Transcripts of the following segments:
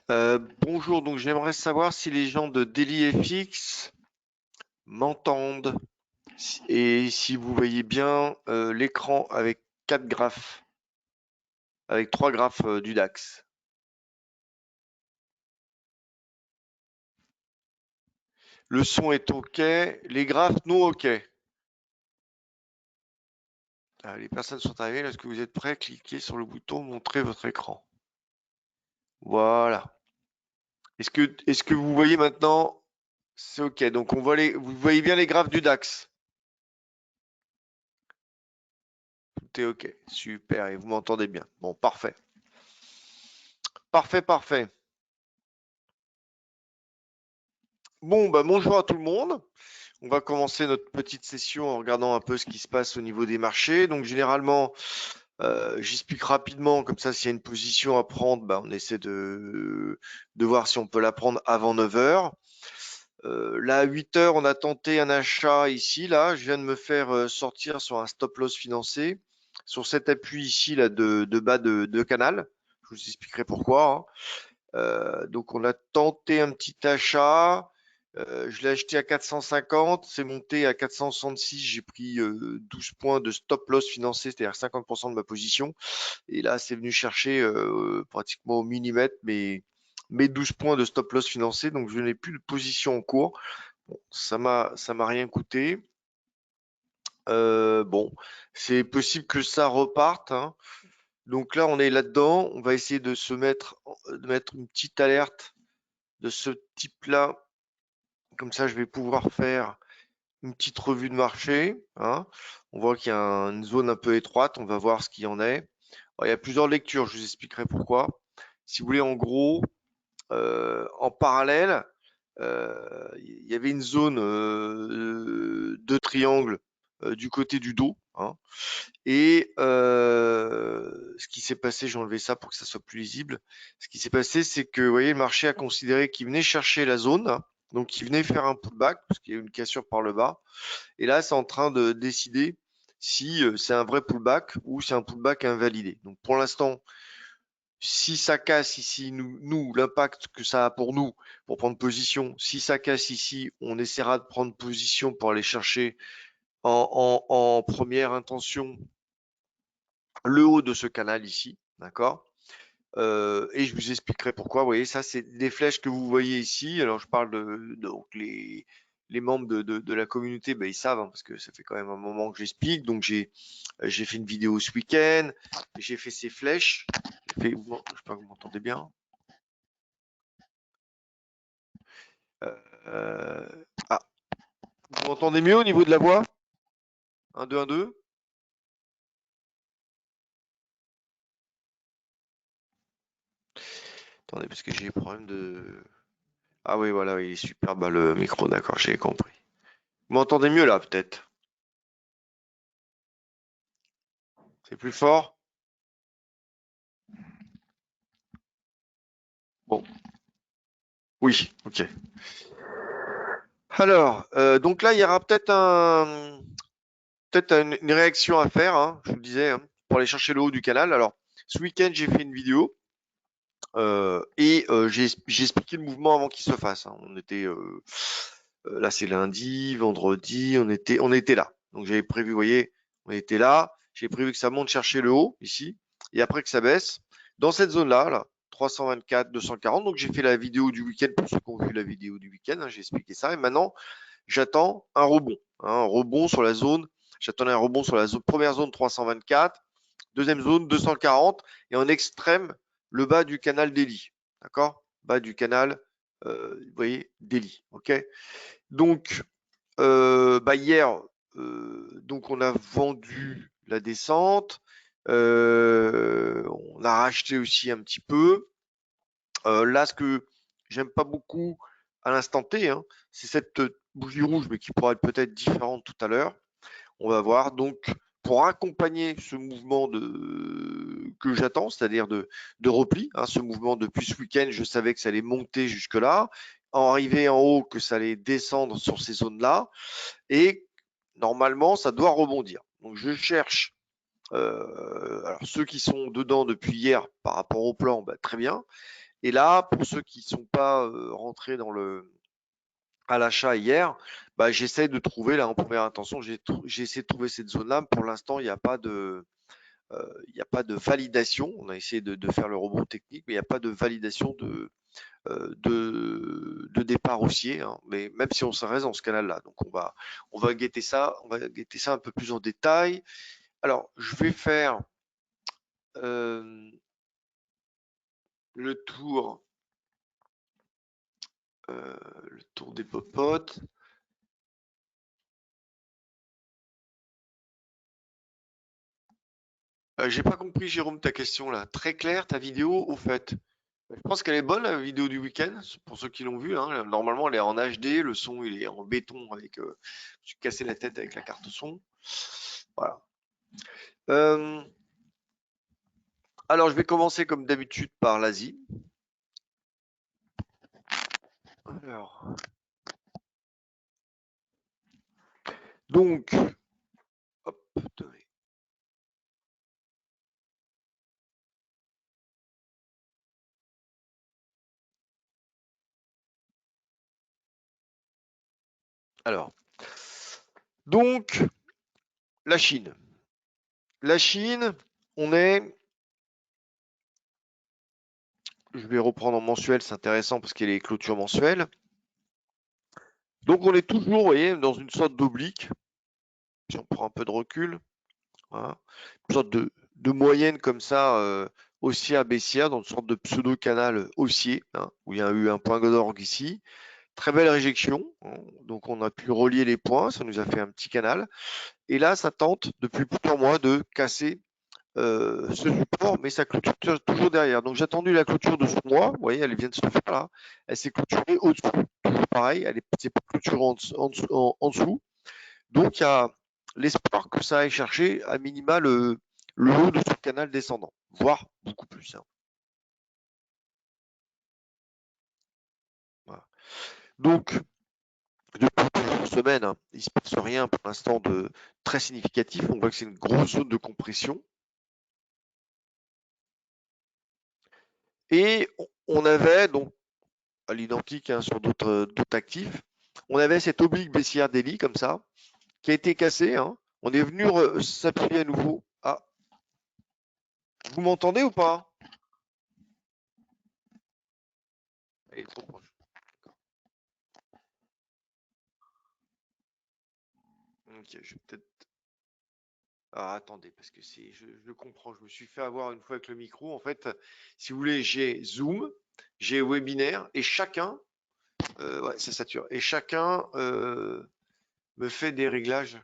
Bonjour, donc j'aimerais savoir si les gens de DailyFX m'entendent et si vous voyez bien l'écran avec 4 graphes, avec 3 graphes du DAX. Le son est OK, les graphes non OK. Ah, les personnes sont arrivées, est-ce que vous êtes prêts? Cliquez sur le bouton montrer votre écran. Voilà. Est-ce que vous voyez maintenant? C'est OK. Donc vous voyez bien les graphes du DAX. Tout est OK. Super. Et vous m'entendez bien. Bon, parfait. Parfait, parfait. Bon, bah bonjour à tout le monde. On va commencer notre petite session en regardant un peu ce qui se passe au niveau des marchés. Donc généralement, j'explique rapidement, comme ça s'il y a une position à prendre, bah, on essaie de voir si on peut la prendre avant 9 heures. Là, à 8 heures, on a tenté un achat ici. Là, je viens de me faire sortir sur un stop loss financé, sur cet appui ici là, de bas de canal. Je vous expliquerai pourquoi, hein. Donc on a tenté un petit achat. Je l'ai acheté à 450, c'est monté à 466, j'ai pris 12 points de stop loss financé, c'est-à-dire 50% de ma position. Et là, c'est venu chercher pratiquement au millimètre mes 12 points de stop loss financé, donc je n'ai plus de position en cours. Bon, ça m'a rien coûté. Bon, c'est possible que ça reparte, hein. Donc là, on est là-dedans. On va essayer de mettre une petite alerte de ce type-là. Comme ça, je vais pouvoir faire une petite revue de marché, hein. On voit qu'il y a une zone un peu étroite. On va voir ce qu'il y en est. Alors, il y a plusieurs lectures. Je vous expliquerai pourquoi. Si vous voulez, en gros, en parallèle, il y avait une zone de triangle du côté du dos, hein. Et ce qui s'est passé, j'ai enlevé ça pour que ça soit plus lisible. Ce qui s'est passé, c'est que, vous voyez, le marché a considéré qu'il venait chercher la zone, hein, donc il venait faire un pullback parce qu'il y a eu une cassure par le bas. Et là, c'est en train de décider si c'est un vrai pullback ou c'est un pullback invalidé. Donc pour l'instant, si ça casse ici, nous l'impact que ça a pour nous, pour prendre position, si ça casse ici, on essaiera de prendre position pour aller chercher en première intention le haut de ce canal ici, d'accord? Et je vous expliquerai pourquoi. Vous voyez, ça, c'est des flèches que vous voyez ici. Alors, je parle donc les membres de la communauté, ben, ils savent, hein, parce que ça fait quand même un moment que j'explique. Donc, j'ai fait une vidéo ce week-end. J'ai fait ces flèches. Bon, j'espère que vous m'entendez bien. Euh, ah, vous m'entendez mieux au niveau de la voix? 1, 2, 1, 2. Attendez, parce que j'ai des problèmes de... Ah oui, voilà, il est super bas le micro, d'accord, j'ai compris. Vous m'entendez mieux là, peut-être? C'est plus fort? Bon, oui, ok. Alors, donc là, il y aura peut-être une réaction à faire, hein, je vous le disais, hein, pour aller chercher le haut du canal. Alors, ce week-end, j'ai fait une vidéo et j'ai expliqué le mouvement avant qu'il se fasse, hein. On était là, c'est lundi, vendredi, on était là. Donc j'avais prévu, vous voyez, on était là. J'ai prévu que ça monte chercher le haut ici et après que ça baisse dans cette zone-là, là, 324, 240. Donc j'ai fait la vidéo du week-end pour ceux qui ont vu la vidéo du week-end, hein, j'ai expliqué ça. Et maintenant, j'attends un rebond, hein, un rebond sur la zone. J'attendais un rebond sur la zone, première zone 324, deuxième zone 240 et en extrême le bas du canal Daily, d'accord? Bas du canal, vous voyez, Daily, ok? Donc hier, donc on a vendu la descente, on a racheté aussi un petit peu. Là, ce que j'aime pas beaucoup à l'instant T, hein, c'est cette bougie rouge, mais qui pourra être peut-être différente tout à l'heure. On va voir. Donc, pour accompagner ce mouvement que j'attends, c'est-à-dire de repli, hein, ce mouvement depuis ce week-end, je savais que ça allait monter jusque-là, arriver en haut, que ça allait descendre sur ces zones-là, et normalement, ça doit rebondir. Donc, je cherche. Alors ceux qui sont dedans depuis hier par rapport au plan, bah, très bien. Et là, pour ceux qui sont pas rentrés à l'achat hier, bah, j'essaie de trouver là en première intention, j'ai essayé de trouver cette zone-là. Pour l'instant, il n'y a pas de validation. On a essayé de faire le rebond technique, mais il n'y a pas de validation de départ haussier, hein. Mais même si on se reste dans ce canal-là, donc on va guetter ça un peu plus en détail. Alors, je vais faire le tour, le tour des popotes. J'ai pas compris, Jérôme, ta question là. Très claire, ta vidéo, au fait. Je pense qu'elle est bonne, la vidéo du week-end, pour ceux qui l'ont vue, hein. Normalement, elle est en HD, le son il est en béton avec. Je me suis cassé la tête avec la carte son. Voilà. Alors, je vais commencer comme d'habitude par l'Asie. Alors, donc, hop, tenez. Alors, donc, la Chine. La Chine, on est. Je vais reprendre en mensuel, c'est intéressant parce qu'il y a les clôtures mensuelles. Donc, on est toujours, vous voyez, dans une sorte d'oblique. Si on prend un peu de recul, voilà. Une sorte de moyenne comme ça, haussière, baissière, dans une sorte de pseudo-canal haussier, hein, où il y a eu un point d'orgue ici. Très belle réjection, hein. Donc on a pu relier les points, ça nous a fait un petit canal. Et là, ça tente depuis plusieurs mois de casser ce support, mais ça clôture toujours derrière. Donc j'ai attendu la clôture de ce mois, vous voyez, elle vient de se faire là. Elle s'est clôturée au-dessous, toujours pareil, elle s'est pas clôturée en dessous. Donc il y a l'espoir que ça aille chercher à minima le haut de ce canal descendant, voire beaucoup plus, hein. Voilà. Donc, depuis plusieurs semaines, hein, il ne se passe rien pour l'instant de très significatif. On voit que c'est une grosse zone de compression. Et on avait, donc, à l'identique, hein, sur d'autres actifs, on avait cette oblique baissière daily comme ça, qui a été cassée, hein. On est venu s'appuyer à nouveau. Ah, vous m'entendez ou pas? Elle est trop proche. Ok, je vais peut-être. Ah, attendez, parce que je comprends, je me suis fait avoir une fois avec le micro. En fait, si vous voulez, j'ai Zoom, j'ai webinaire, et chacun, ouais, ça sature, et chacun me fait des réglages.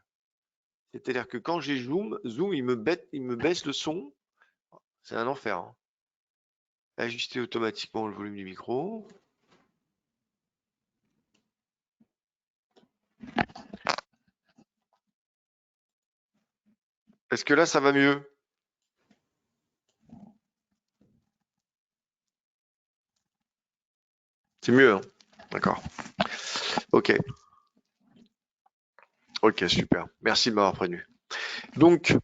C'est-à-dire que quand j'ai Zoom, il me baisse le son. C'est un enfer, hein. Ajuster automatiquement le volume du micro. Est-ce que là, ça va mieux? C'est mieux, hein. D'accord. Ok. Ok, super. Merci de m'avoir prévenu. Donc,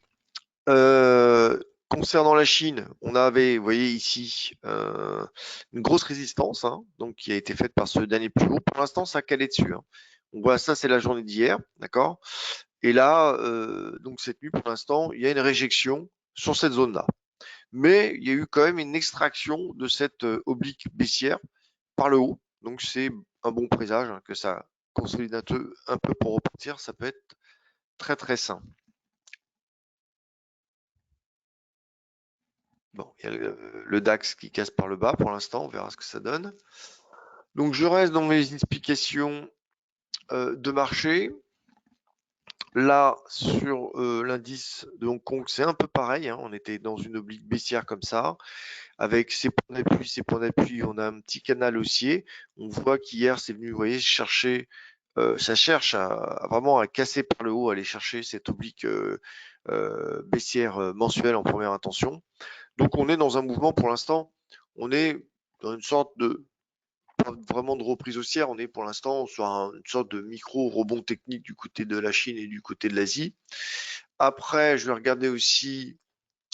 concernant la Chine, on avait, vous voyez ici, une grosse résistance, hein, donc qui a été faite par ce dernier plus haut. Pour l'instant, ça a calé dessus, hein. On voit ça, c'est la journée d'hier, d'accord? Et là, donc cette nuit, pour l'instant, il y a une réjection sur cette zone-là. Mais il y a eu quand même une extraction de cette oblique baissière par le haut. Donc c'est un bon présage, hein, que ça consolide un peu pour repartir. Ça peut être très très sain. Bon, il y a le DAX qui casse par le bas pour l'instant. On verra ce que ça donne. Donc je reste dans mes explications de marché. Là, sur l'indice de Hong Kong, c'est un peu pareil, hein. On était dans une oblique baissière comme ça, avec ses points d'appui, ses points d'appui. On a un petit canal haussier. On voit qu'hier, c'est venu, vous voyez, chercher, ça cherche vraiment à casser par le haut, à aller chercher cette oblique baissière mensuelle en première intention. Donc on est dans un mouvement pour l'instant. On est dans une sorte de pas vraiment de reprise haussière. On est pour l'instant sur une sorte de micro rebond technique du côté de la Chine et du côté de l'Asie. Après, je vais regarder aussi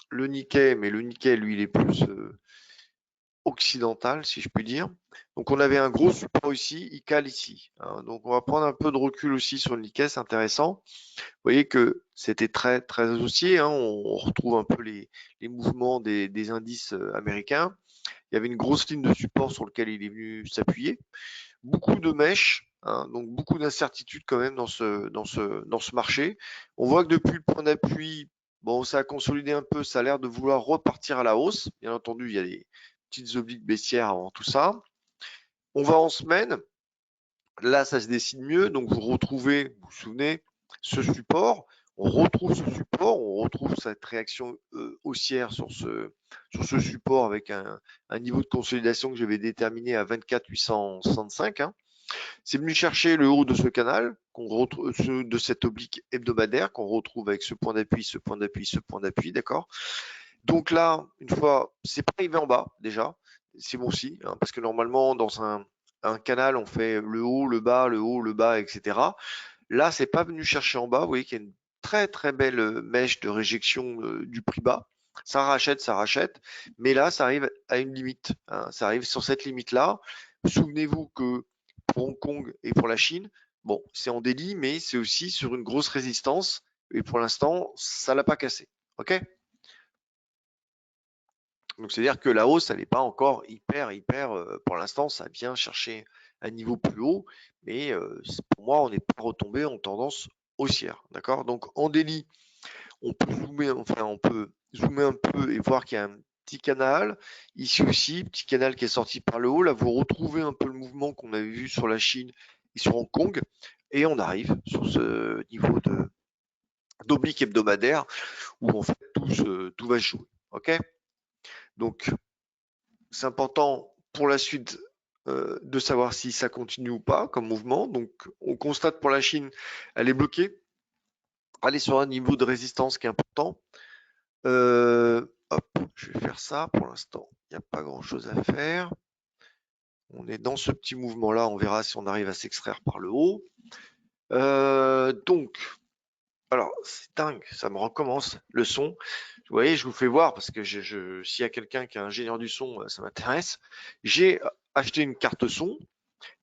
le Nikkei, mais le Nikkei, lui, il est plus occidentale, si je puis dire. Donc on avait un gros support ici, il cale ici, hein. Donc on va prendre un peu de recul aussi sur le Nikkei, c'est intéressant. Vous voyez que c'était très très haussier, hein. On retrouve un peu les mouvements des indices américains. Il y avait une grosse ligne de support sur laquelle il est venu s'appuyer. Beaucoup de mèches, hein, donc beaucoup d'incertitudes quand même dans ce marché. On voit que depuis le point d'appui, bon, ça a consolidé un peu, ça a l'air de vouloir repartir à la hausse. Bien entendu, il y a des petites obliques baissières avant tout ça. On va en semaine. Là, ça se dessine mieux. Donc, vous retrouvez, vous vous souvenez, ce support. On retrouve ce support, on retrouve cette réaction haussière sur ce support avec un niveau de consolidation que j'avais déterminé à 24 865, hein. C'est venu chercher le haut de ce canal, qu'on retrouve, de cette oblique hebdomadaire qu'on retrouve avec ce point d'appui, ce point d'appui, ce point d'appui, d'accord. Donc là, une fois, c'est pas arrivé en bas déjà, c'est bon signe, hein, parce que normalement dans un canal, on fait le haut, le bas, le haut, le bas, etc. Là, c'est pas venu chercher en bas. Vous voyez qu'il y a une très très belle mèche de réjection du prix bas. Ça rachète, mais là, ça arrive à une limite, hein. Ça arrive sur cette limite-là. Souvenez-vous que pour Hong Kong et pour la Chine, bon, c'est en délit, mais c'est aussi sur une grosse résistance. Et pour l'instant, ça l'a pas cassé. OK? Donc, c'est-à-dire que la hausse, elle n'est pas encore hyper, pour l'instant, ça vient chercher un niveau plus haut, mais pour moi, on n'est pas retombé en tendance haussière, d'accord? Donc, en délit, on peut zoomer un peu et voir qu'il y a un petit canal. Ici aussi, petit canal qui est sorti par le haut. Là, vous retrouvez un peu le mouvement qu'on avait vu sur la Chine et sur Hong Kong, et on arrive sur ce niveau d'oblique hebdomadaire où en fait tout va se jouer, ok? Donc, c'est important pour la suite de savoir si ça continue ou pas comme mouvement. Donc, on constate pour la Chine, elle est bloquée. Elle est sur un niveau de résistance qui est important. Hop, je vais faire ça. Pour l'instant, il n'y a pas grand-chose à faire. On est dans ce petit mouvement-là. On verra si on arrive à s'extraire par le haut. Donc, alors, c'est dingue. Ça me recommence le son. Vous voyez, je vous fais voir parce que s'il y a quelqu'un qui est ingénieur du son, ça m'intéresse. J'ai acheté une carte son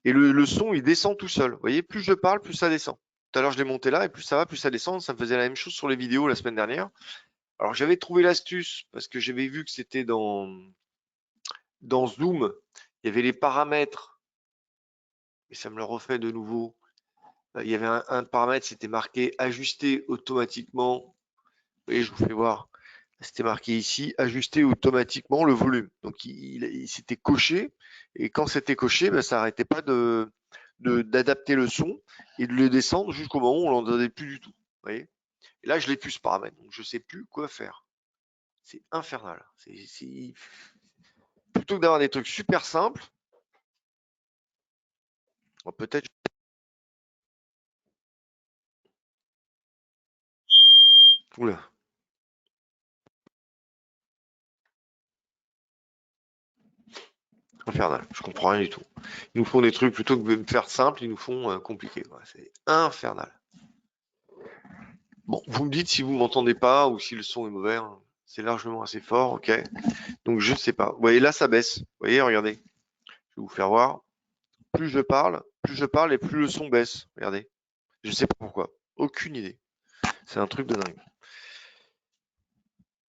et le son, il descend tout seul. Vous voyez, plus je parle, plus ça descend. Tout à l'heure, je l'ai monté là et plus ça va, plus ça descend. Ça me faisait la même chose sur les vidéos la semaine dernière. Alors, j'avais trouvé l'astuce parce que j'avais vu que c'était dans Zoom. Il y avait les paramètres et ça me le refait de nouveau. Il y avait un paramètre, c'était marqué ajuster automatiquement. Vous voyez, je vous fais voir. C'était marqué ici, ajuster automatiquement le volume. Donc il s'était coché, et quand c'était coché, ben, ça n'arrêtait pas d'adapter le son et de le descendre jusqu'au moment où on l'entendait plus du tout. Vous voyez, et là, je l'ai plus ce paramètre, donc je sais plus quoi faire. C'est infernal. Plutôt que d'avoir des trucs super simples, peut-être. Oula. Infernal, je comprends rien du tout. Ils nous font des trucs plutôt que de faire simple, ils nous font compliqué. C'est infernal. Bon, vous me dites si vous m'entendez pas ou si le son est mauvais, hein. C'est largement assez fort, ok. Donc je sais pas. Vous voyez, là ça baisse. Vous voyez, regardez. Je vais vous faire voir. Plus je parle et plus le son baisse. Regardez. Je sais pas pourquoi. Aucune idée. C'est un truc de dingue.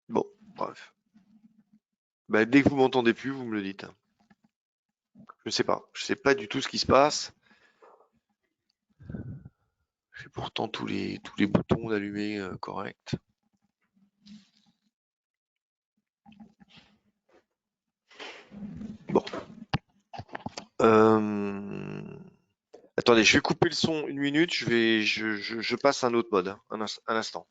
Bon, bref. Bah, dès que vous m'entendez plus, vous me le dites. Je sais pas. Je sais pas du tout ce qui se passe. J'ai pourtant tous les boutons allumés corrects. Bon. Attendez, je vais couper le son une minute. Je passe à un autre mode, hein, un instant.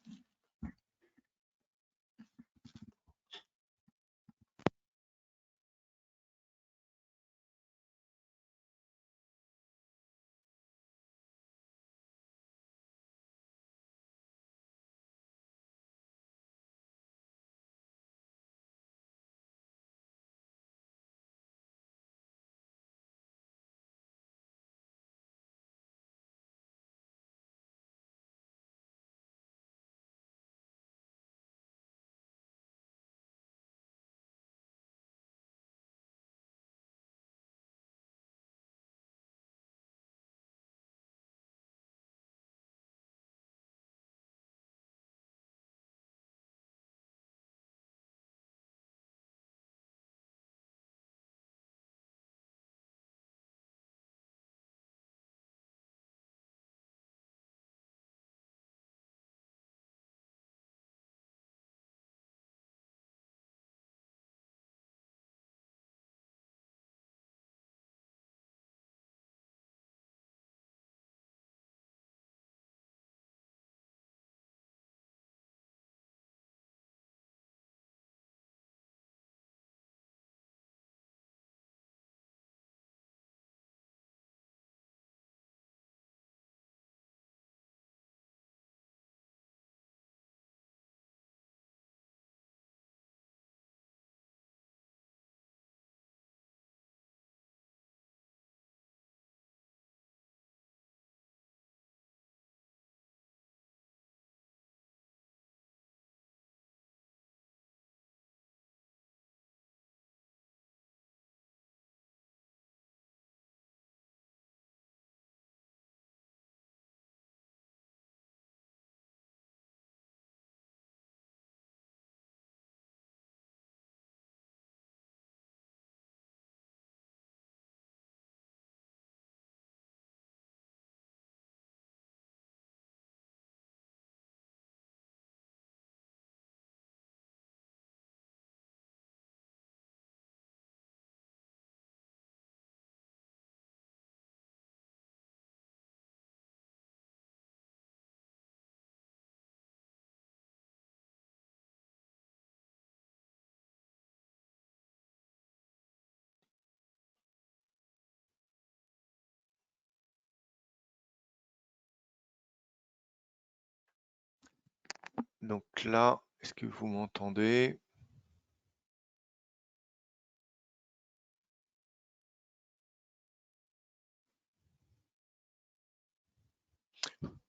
Donc là, est-ce que vous m'entendez?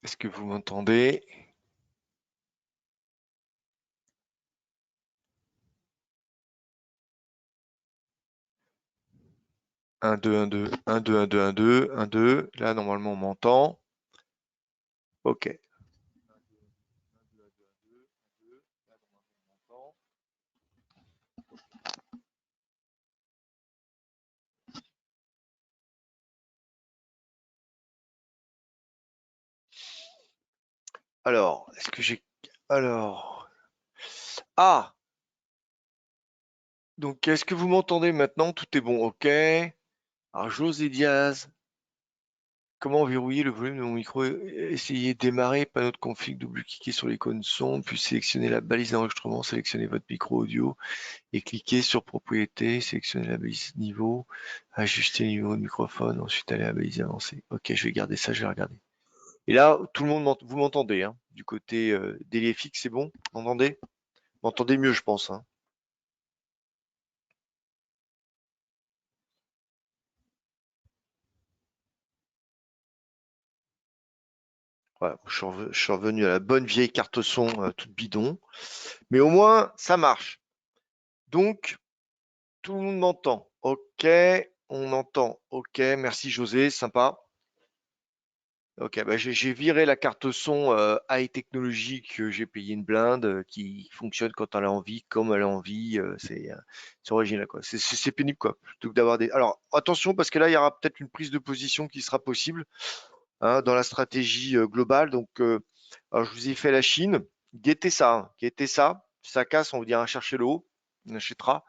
Est-ce que vous m'entendez? Un, deux, un, deux, un, deux, un, deux, un, deux, un, deux. Là, normalement, on m'entend. OK. Alors, est-ce que j'ai... Alors... Ah! Donc, est-ce que vous m'entendez maintenant? Tout est bon, OK. Alors, José Diaz, comment verrouiller le volume de mon micro? Essayez de démarrer, panneau de config, double-cliquer sur l'icône son, puis sélectionner la balise d'enregistrement, sélectionnez votre micro audio et cliquez sur propriété, sélectionnez la balise niveau, ajuster le niveau de microphone, ensuite aller à la balise avancée. OK, je vais garder ça, je vais regarder. Et là, tout le monde, vous m'entendez, hein, du côté d'EliFX, c'est bon? Vous m'entendez? Vous m'entendez mieux, je pense, hein. Voilà, je suis revenu à la bonne vieille carte son toute bidon. Mais au moins, ça marche. Donc, tout le monde m'entend. OK, on entend. OK, merci José, sympa. OK, bah j'ai viré la carte son high technologie que j'ai payé une blinde, qui fonctionne quand elle a envie, comme elle a envie. C'est original, quoi. C'est pénible, quoi. Plutôt que d'avoir des. Alors, attention, parce que là, il y aura peut-être une prise de position qui sera possible, hein, dans la stratégie globale. Donc, alors je vous ai fait la Chine. Guettez ça, hein, guettez ça. Si ça casse, on vous dira chercher le haut. On achètera.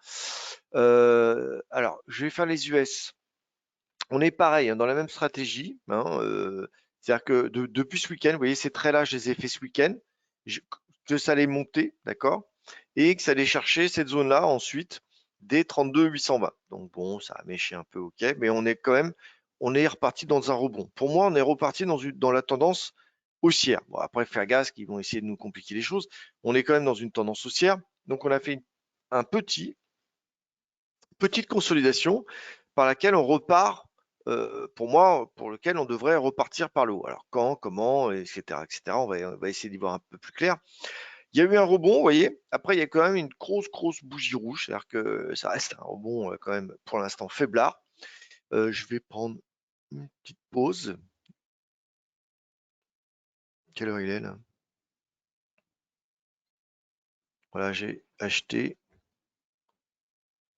Alors, je vais faire les US. On est pareil, hein, dans la même stratégie, hein, c'est-à-dire que depuis ce week-end, vous voyez, ces traits-là, je les ai fait ce week-end, que ça allait monter, d'accord, et que ça allait chercher cette zone-là ensuite des 32 820. Donc bon, ça a méché un peu, ok, mais on est quand même, on est reparti dans un rebond. Pour moi, on est reparti dans la tendance haussière. Bon, après, faire gaz, qui vont essayer de nous compliquer les choses, on est quand même dans une tendance haussière. Donc on a fait un petite consolidation par laquelle on repart, pour moi, pour lequel on devrait repartir par le haut. Alors quand, comment, etc., etc. On va essayer d'y voir un peu plus clair. Il y a eu un rebond, vous voyez. Après, il y a quand même une grosse bougie rouge, c'est-à-dire que ça reste un rebond quand même pour l'instant faiblard. Je vais prendre une petite pause. Quelle heure il est là? Voilà, j'ai acheté.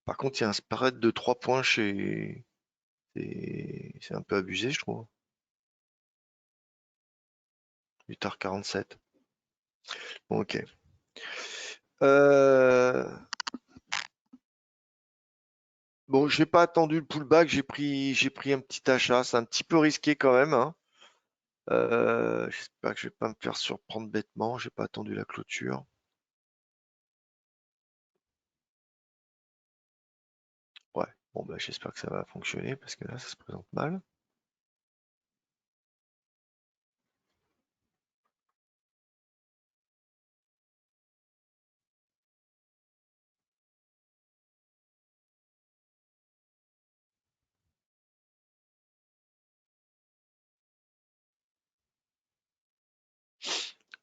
Par contre, il y a un spread de 3 points chez. C'est un peu abusé, je trouve. 8h47. Bon, ok. Euh, Bon, j'ai pas attendu le pullback, j'ai pris un petit achat. C'est un petit peu risqué quand même, hein. J'espère que je vais pas me faire surprendre bêtement. J'ai pas attendu la clôture. Ouais. Bon, bah, j'espère que ça va fonctionner parce que là, ça se présente mal.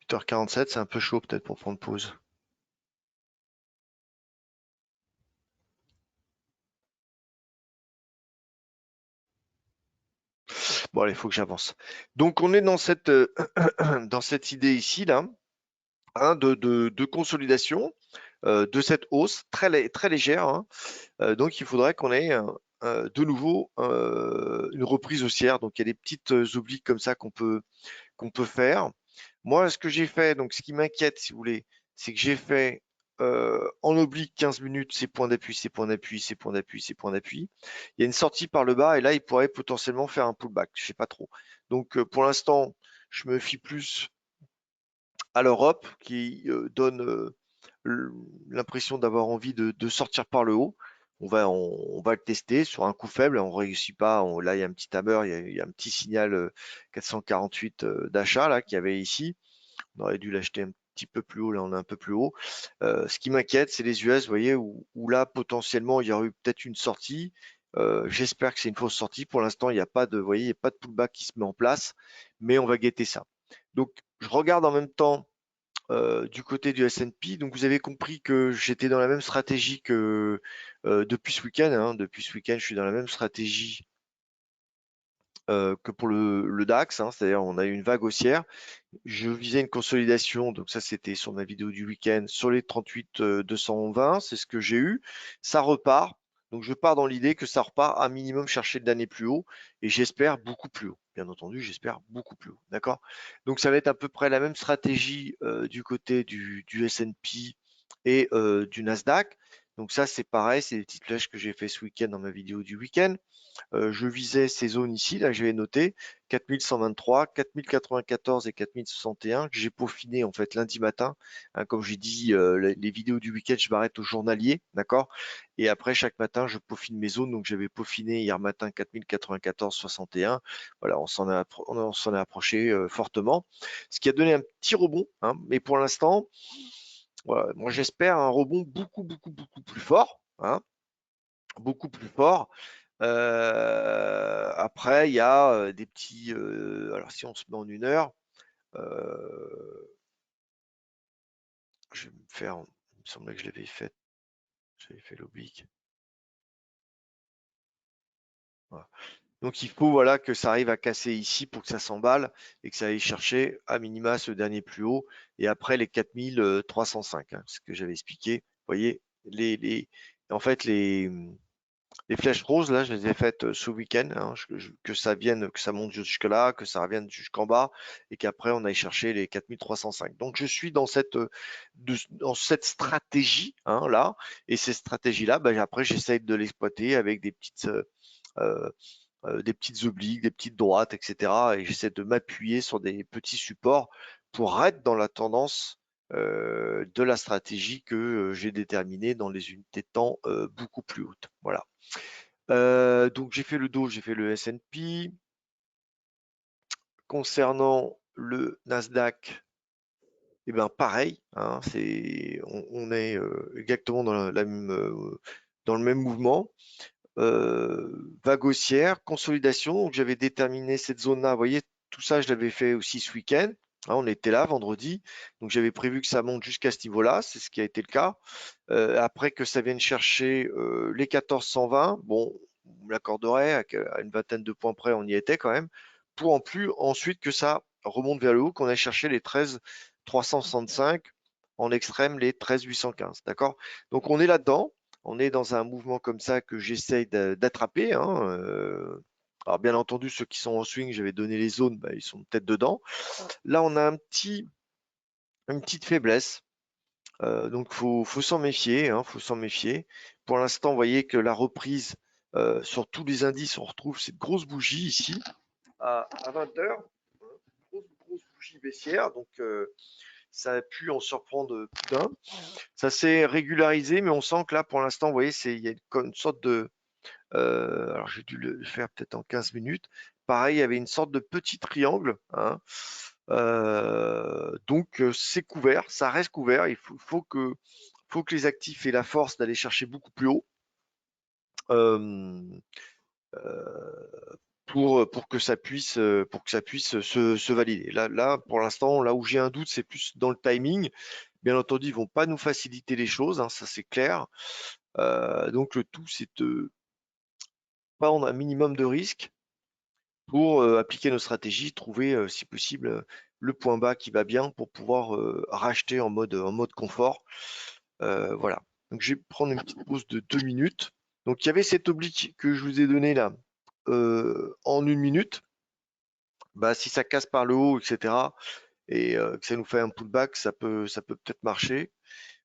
Huit heures 47, c'est un peu chaud peut-être pour prendre pause. Bon, allez, il faut que j'avance. Donc, on est dans dans cette idée ici, là, hein, de consolidation de cette hausse très légère, hein. Donc il faudrait qu'on ait de nouveau une reprise haussière. Donc il y a des petites obliques comme ça qu'on peut faire. Moi, ce que j'ai fait, donc ce qui m'inquiète, si vous voulez, c'est que j'ai fait en oblique 15 minutes ces points d'appui, ces points d'appui, ces points d'appui, ces points d'appui. Il y a une sortie par le bas et là, il pourrait potentiellement faire un pullback. Je sais pas trop. Donc pour l'instant, je me fie plus à l'Europe qui donne l'impression d'avoir envie de sortir par le haut. On va le tester sur un coup faible. On réussit pas. Là, il y a un petit hammer, il y a un petit signal 448 d'achat là qu'il y avait ici. On aurait dû l'acheter un petit peu plus haut, là on est un peu plus haut. Ce qui m'inquiète, c'est les US, vous voyez, où là potentiellement il y aurait eu peut-être une sortie. J'espère que c'est une fausse sortie. Pour l'instant, il n'y a pas de, vous voyez, il n'y a pas de pullback qui se met en place, mais on va guetter ça. Donc, je regarde en même temps du côté du S&P. Donc, vous avez compris que j'étais dans la même stratégie que depuis ce week-end. Hein. Depuis ce week-end, je suis dans la même stratégie que pour le DAX, hein. C'est-à-dire on a eu une vague haussière. Je visais une consolidation, donc ça c'était sur ma vidéo du week-end, sur les 38 220, c'est ce que j'ai eu. Ça repart, donc je pars dans l'idée que ça repart à minimum chercher le dernier plus haut, et j'espère beaucoup plus haut. Bien entendu, j'espère beaucoup plus haut, d'accord? Donc ça va être à peu près la même stratégie du côté du S&P et du Nasdaq. Donc ça c'est pareil, c'est des petites flèches que j'ai fait ce week-end dans ma vidéo du week-end. Je visais ces zones ici, là j'avais noté 4123, 4094 et 4061 que j'ai peaufiné en fait lundi matin. Hein, comme j'ai dit, les vidéos du week-end, je m'arrête au journalier, d'accord? Et après chaque matin, je peaufine mes zones. Donc j'avais peaufiné hier matin 4094, 61. Voilà, on s'en est approché fortement, ce qui a donné un petit rebond. Hein, mais pour l'instant, voilà, moi j'espère un rebond beaucoup plus fort. Hein, beaucoup plus fort. Après, il y a des petits. Alors, si on se met en 1 heure, je vais me faire. Il me semblait que je l'avais fait. J'avais fait l'oblique. Voilà. Donc, il faut voilà, que ça arrive à casser ici pour que ça s'emballe et que ça aille chercher à minima ce dernier plus haut. Et après, les 4305, hein, ce que j'avais expliqué. Vous voyez, en fait, les flèches roses, là, je les ai faites ce week-end, hein, que ça vienne, que ça monte jusque là, que ça revienne jusqu'en bas, et qu'après on aille chercher les 4305. Donc je suis dans dans cette stratégie, hein, là, et ces stratégies-là, ben, après j'essaye de l'exploiter avec euh, des petites obliques, des petites droites, etc. Et j'essaie de m'appuyer sur des petits supports pour être dans la tendance de la stratégie que j'ai déterminée dans les unités de temps beaucoup plus hautes. Voilà. Donc j'ai fait le Dow, j'ai fait le S&P. Concernant le Nasdaq, eh ben pareil, hein, on est exactement dans le même mouvement. Vague haussière, consolidation. Donc j'avais déterminé cette zone-là. Vous voyez, tout ça, je l'avais fait aussi ce week-end. Hein, on était là vendredi, donc j'avais prévu que ça monte jusqu'à ce niveau-là, c'est ce qui a été le cas. Après que ça vienne chercher les 1420, bon, on me l'accorderait à une vingtaine de points près, on y était quand même, pour en plus ensuite que ça remonte vers le haut, qu'on aille chercher les 13 365, en extrême les 13 815, d'accord? Donc on est là-dedans, on est dans un mouvement comme ça que j'essaye d'attraper, hein, alors bien entendu, ceux qui sont en swing, j'avais donné les zones, bah, ils sont peut-être dedans. Là, on a une petite faiblesse. Donc faut s'en méfier, hein, faut s'en méfier. Pour l'instant, vous voyez que la reprise sur tous les indices, on retrouve cette grosse bougie ici à 20 h, grosse bougie baissière. Donc ça a pu en surprendre plus d'un. Ça s'est régularisé, mais on sent que là, pour l'instant, vous voyez, il y a une sorte de alors j'ai dû le faire peut-être en 15 minutes. Pareil, il y avait une sorte de petit triangle, hein. Donc c'est couvert, ça reste couvert. Il faut que les actifs aient la force d'aller chercher beaucoup plus haut euh, pour que ça puisse se valider. Là, pour l'instant, là où j'ai un doute, c'est plus dans le timing. Bien entendu, ils vont pas nous faciliter les choses, hein, ça c'est clair. Donc le tout, c'est de prendre un minimum de risque pour appliquer nos stratégies, trouver si possible le point bas qui va bien pour pouvoir racheter en mode confort. Voilà. Donc je vais prendre une petite pause de 2 minutes. Donc il y avait cette oblique que je vous ai donné là en 1 minute. Bah, si ça casse par le haut, etc., et que ça nous fait un pullback, ça peut peut-être marcher.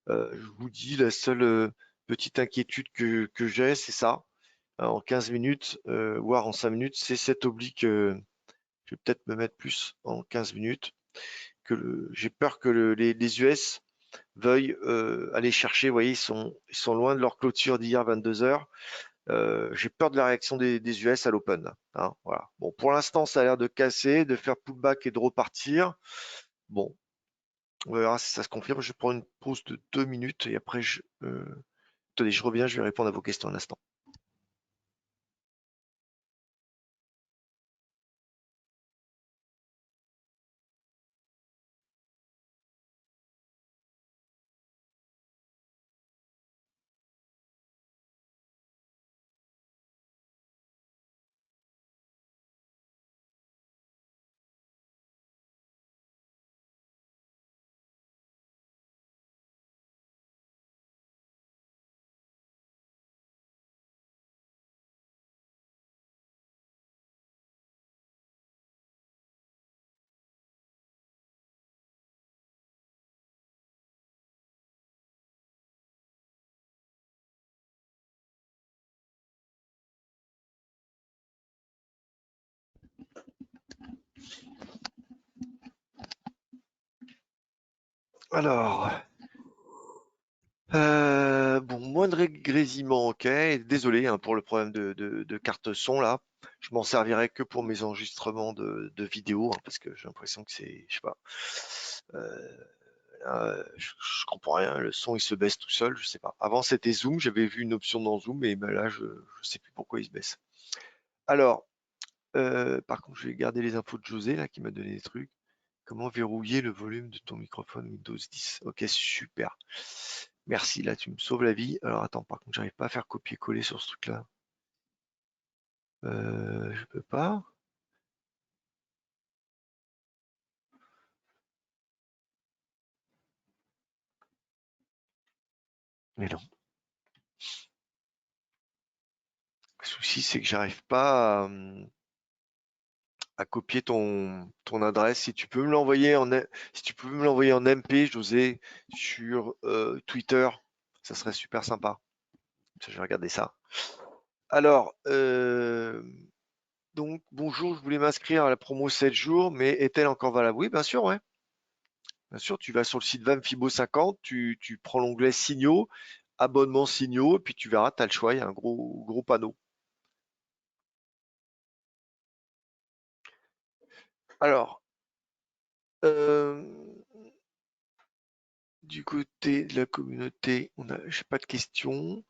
Je vous dis, la seule petite inquiétude que j'ai, c'est ça. En 15 minutes, voire en 5 minutes, c'est cette oblique. Je vais peut-être me mettre plus en 15 minutes. J'ai peur que les US veuillent aller chercher. Vous voyez, ils sont loin de leur clôture d'hier 22 h. J'ai peur de la réaction des US à l'Open. Hein, voilà. Bon, pour l'instant, ça a l'air de casser, de faire pullback et de repartir. Bon, On verra si ça se confirme. Je prends une pause de 2 minutes et après attendez, je reviens, je vais répondre à vos questions un instant. Alors, bon, moins de grésillement, ok. Désolé hein, pour le problème de carte son là. Je m'en servirai que pour mes enregistrements de vidéos hein, parce que j'ai l'impression que c'est, je sais pas, je comprends rien. Le son il se baisse tout seul, je sais pas. Avant c'était Zoom, j'avais vu une option dans Zoom et ben là je sais plus pourquoi il se baisse. Alors, par contre, je vais garder les infos de José là qui m'a donné des trucs. Comment verrouiller le volume de ton microphone Windows 10? Ok, super. Merci, là tu me sauves la vie. Alors attends, par contre, j'arrive pas à faire copier-coller sur ce truc-là. Je peux pas. Mais non. Le souci, c'est que j'arrive pas à copier ton adresse. Si tu peux me l'envoyer si tu peux me l'envoyer en MP, José, sur Twitter, ça serait super sympa. Je vais regarder ça. Alors, donc, bonjour, je voulais m'inscrire à la promo 7 jours, mais est-elle encore valable? Oui, bien sûr, ouais. Bien sûr, tu vas sur le site Vamfibo 50, tu prends l'onglet signaux, abonnement signaux, et puis tu verras, tu as le choix, il y a un gros panneau. Alors, euh, du côté de la communauté, j'ai pas de questions.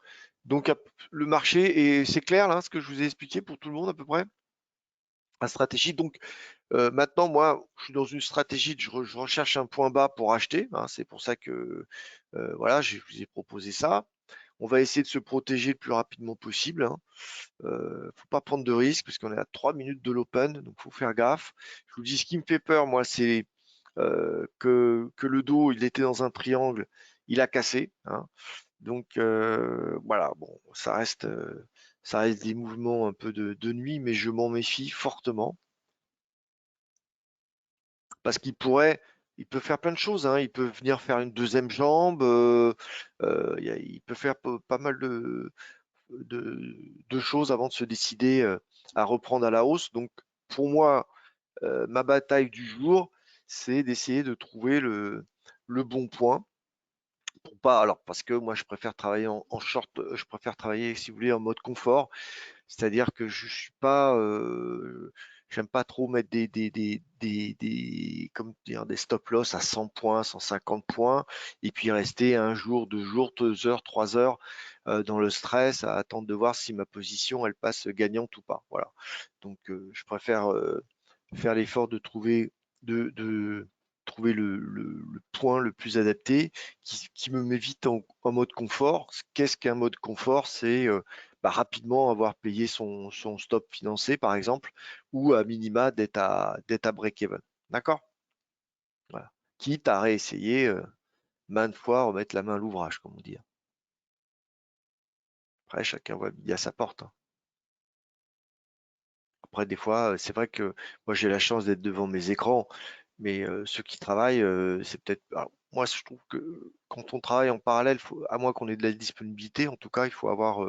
Donc, le marché, c'est clair là, ce que je vous ai expliqué pour tout le monde à peu près? La stratégie. Donc, maintenant, moi, je suis dans une stratégie, je recherche un point bas pour acheter, hein, c'est pour ça que voilà, je vous ai proposé ça. On va essayer de se protéger le plus rapidement possible, hein. Faut pas prendre de risques parce qu'on est à 3 minutes de l'open, donc faut faire gaffe. Je vous dis, ce qui me fait peur, moi, c'est que le dos, il était dans un triangle, il a cassé, hein. Donc voilà, bon, ça reste des mouvements un peu de nuit, mais je m'en méfie fortement parce il peut faire plein de choses, hein. Il peut venir faire une deuxième jambe, il peut faire pas mal de choses avant de se décider à reprendre à la hausse. Donc, pour moi, ma bataille du jour, c'est d'essayer de trouver le bon point. Pour pas, alors, parce que moi, je préfère travailler en short, je préfère travailler, si vous voulez, en mode confort. C'est-à-dire que je suis pas, j'aime pas trop mettre comment dire, des stop loss à 100 points, 150 points, et puis rester un jour, 2 jours, 2 heures, 3 heures dans le stress à attendre de voir si ma position elle passe gagnante ou pas. Voilà. Donc je préfère faire l'effort de trouver le point le plus adapté qui me met vite en mode confort. Qu'est-ce qu'un mode confort? C'est bah, rapidement avoir payé son stop financé, par exemple, ou à minima d'être à break-even. D'accord? Voilà. Quitte à réessayer maintes fois, remettre la main à l'ouvrage, comme on dit. Après, chacun voit midi à sa porte, hein. Après, des fois, c'est vrai que moi, j'ai la chance d'être devant mes écrans, mais ceux qui travaillent, c'est peut-être. Alors, moi, je trouve que quand on travaille en parallèle, à moins qu'on ait de la disponibilité, en tout cas, il faut avoir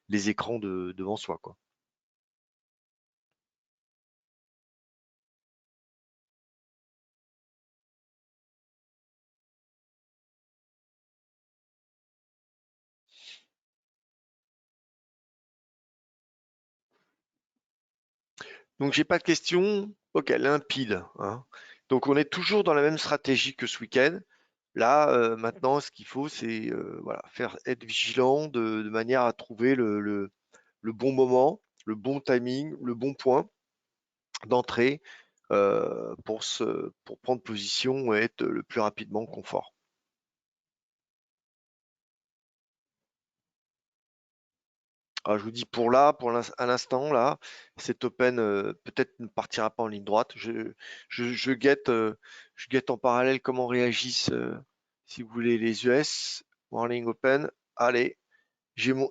les écrans devant soi, quoi. Donc, j'ai pas de questions. Ok, limpide, hein. Donc, on est toujours dans la même stratégie que ce week-end. Là, maintenant, ce qu'il faut, c'est voilà, être vigilant de manière à trouver le bon moment, le bon timing, le bon point d'entrée pour prendre position et être le plus rapidement confort. Alors, je vous dis à l'instant, là, cet Open peut-être ne partira pas en ligne droite. Je guette en parallèle comment réagissent, si vous voulez, les US. Morning Open. Allez,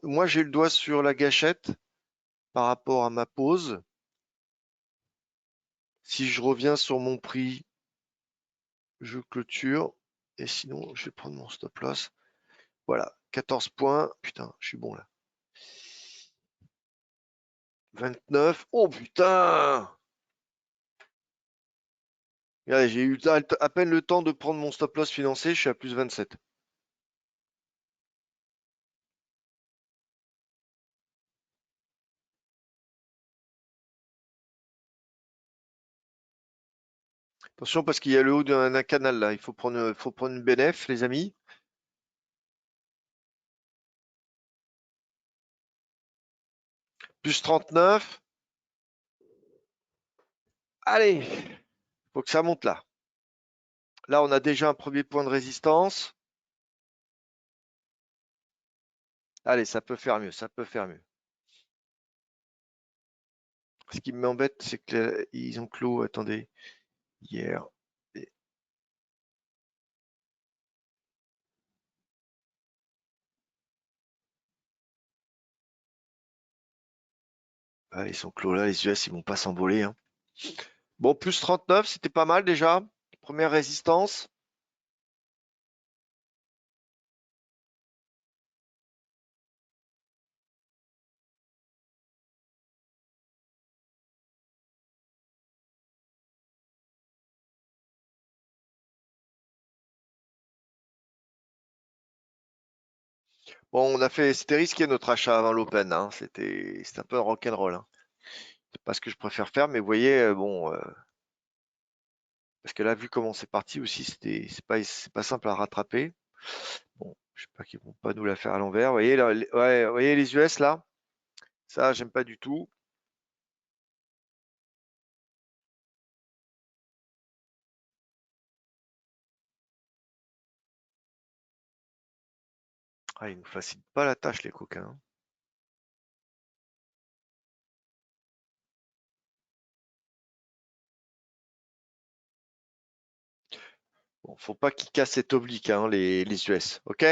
moi j'ai le doigt sur la gâchette par rapport à ma pause. Si je reviens sur mon prix, je clôture. Et sinon, je vais prendre mon stop loss. Voilà, 14 points. Putain, je suis bon là. 29. Oh putain! Regardez, j'ai eu à peine le temps de prendre mon stop loss financé, je suis à plus 27. Attention parce qu'il y a le haut d'un canal là, il faut prendre une bénéf, les amis. Plus 39. Allez, faut que ça monte là. Là, on a déjà un premier point de résistance. Allez, ça peut faire mieux, ça peut faire mieux. Ce qui m'embête, c'est que ils ont clos, attendez, hier. Ah, ils sont clos là, les US, ils vont pas s'envoler, hein. Bon, plus 39, c'était pas mal déjà. Première résistance. Bon, c'était risqué notre achat avant l'Open, hein. C'était un peu rock'n'roll, hein. C'est pas ce que je préfère faire, mais vous voyez, bon, parce que là, vu comment c'est parti aussi, c'est pas simple à rattraper. Bon, je sais pas qu'ils vont pas nous la faire à l'envers. Vous voyez, là, ouais, vous voyez les US là? Ça, j'aime pas du tout. Ah, ils nous facilitent pas la tâche, les coquins, hein. Bon, faut pas qu'ils cassent cet oblique, hein, les US. Ok?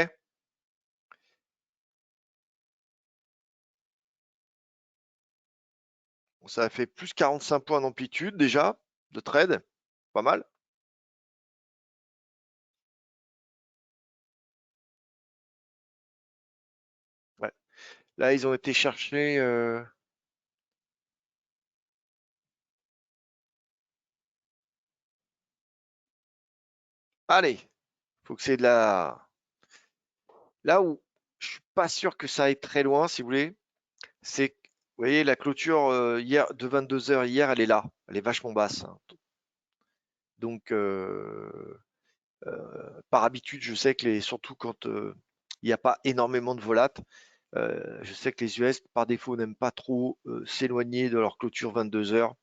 Bon, ça a fait plus 45 points d'amplitude déjà de trade. Pas mal. Ouais. Là, ils ont été chercher. Allez, faut que c'est de la. Là où je suis pas sûr que ça aille très loin, si vous voulez, c'est, vous voyez, la clôture hier de 22 heures hier, elle est là, elle est vachement basse, hein. Donc, par habitude, je sais que surtout quand il n'y a pas énormément de volates, je sais que les US, par défaut, n'aiment pas trop s'éloigner de leur clôture 22 heures.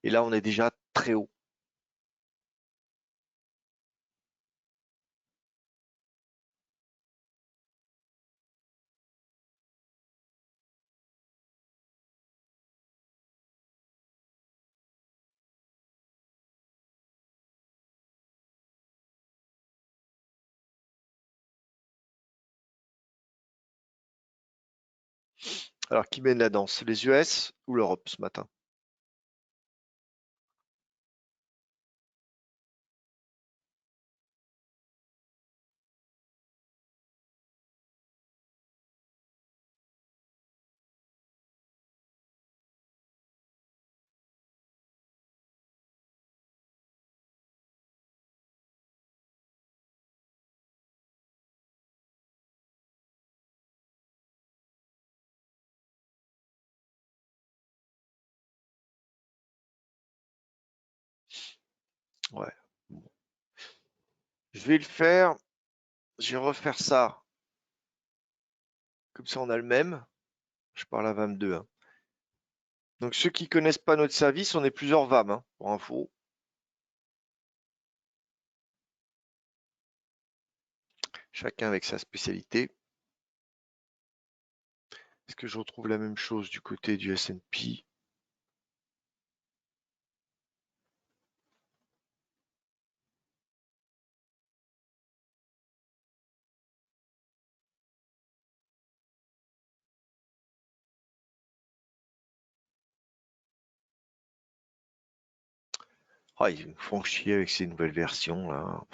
Et là, on est déjà très haut. Alors, qui mène la danse? Les US ou l'Europe ce matin? Ouais. Bon. Je vais le faire. Je vais refaire ça. Comme ça, on a le même. Je parle à VAM2, hein. Donc, ceux qui connaissent pas notre service, on est plusieurs VAM, hein, pour info. Chacun avec sa spécialité. Est-ce que je retrouve la même chose du côté du S&P? Ah, ils me font chier avec ces nouvelles versions là.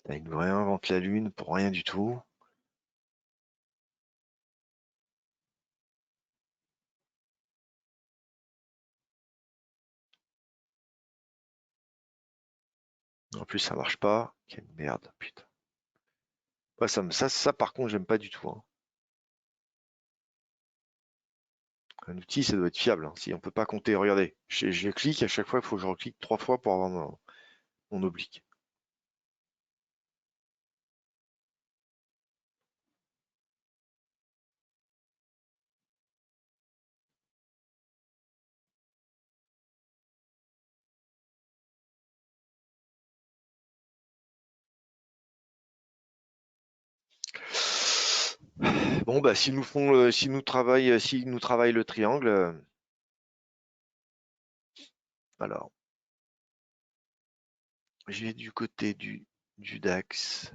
Ils nous réinventent la lune pour rien du tout. En plus, ça marche pas. Quelle merde, putain. Ouais, ça, par contre, j'aime pas du tout, hein. Un outil, ça doit être fiable, hein. Si on peut pas compter, regardez, je clique à chaque fois, il faut que je reclique 3 fois pour avoir mon oblique. Bon, bah, s'ils nous travaillent le triangle, alors, j'ai du côté du DAX,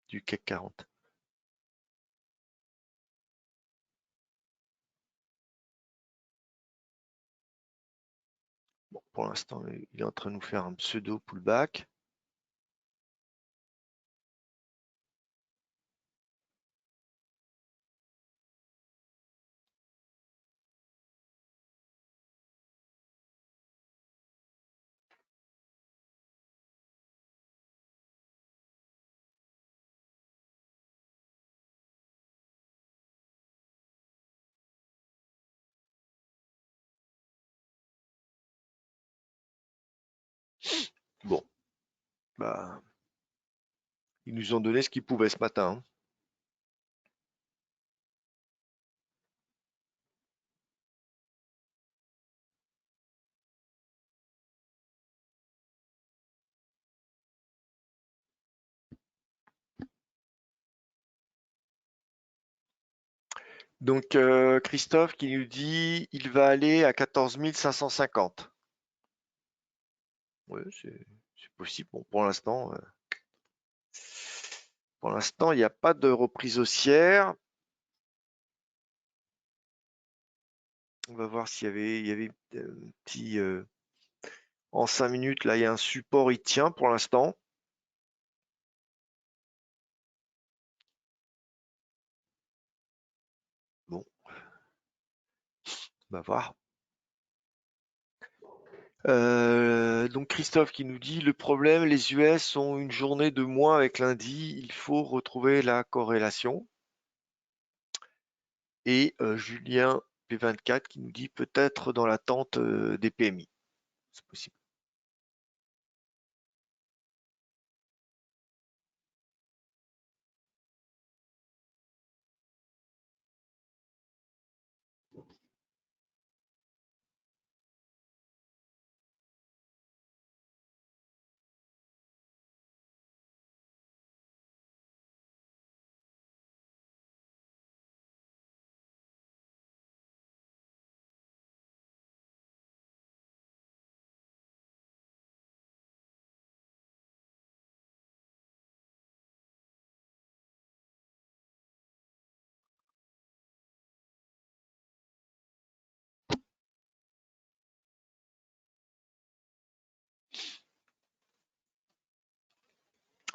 du CAC 40. Bon, pour l'instant, il est en train de nous faire un pseudo pullback. Bon, bah, ils nous ont donné ce qu'ils pouvaient ce matin, hein. Donc, Christophe qui nous dit il va aller à 14 550. Ouais, c'est possible. Bon, pour l'instant, il n'y a pas de reprise haussière. On va voir il y avait un petit en 5 minutes. Là, il y a un support, il tient pour l'instant. Bon, on va voir. Donc Christophe qui nous dit le problème, les US ont une journée de moins avec lundi, il faut retrouver la corrélation. Et Julien P24 qui nous dit peut-être dans l'attente des PMI. C'est possible.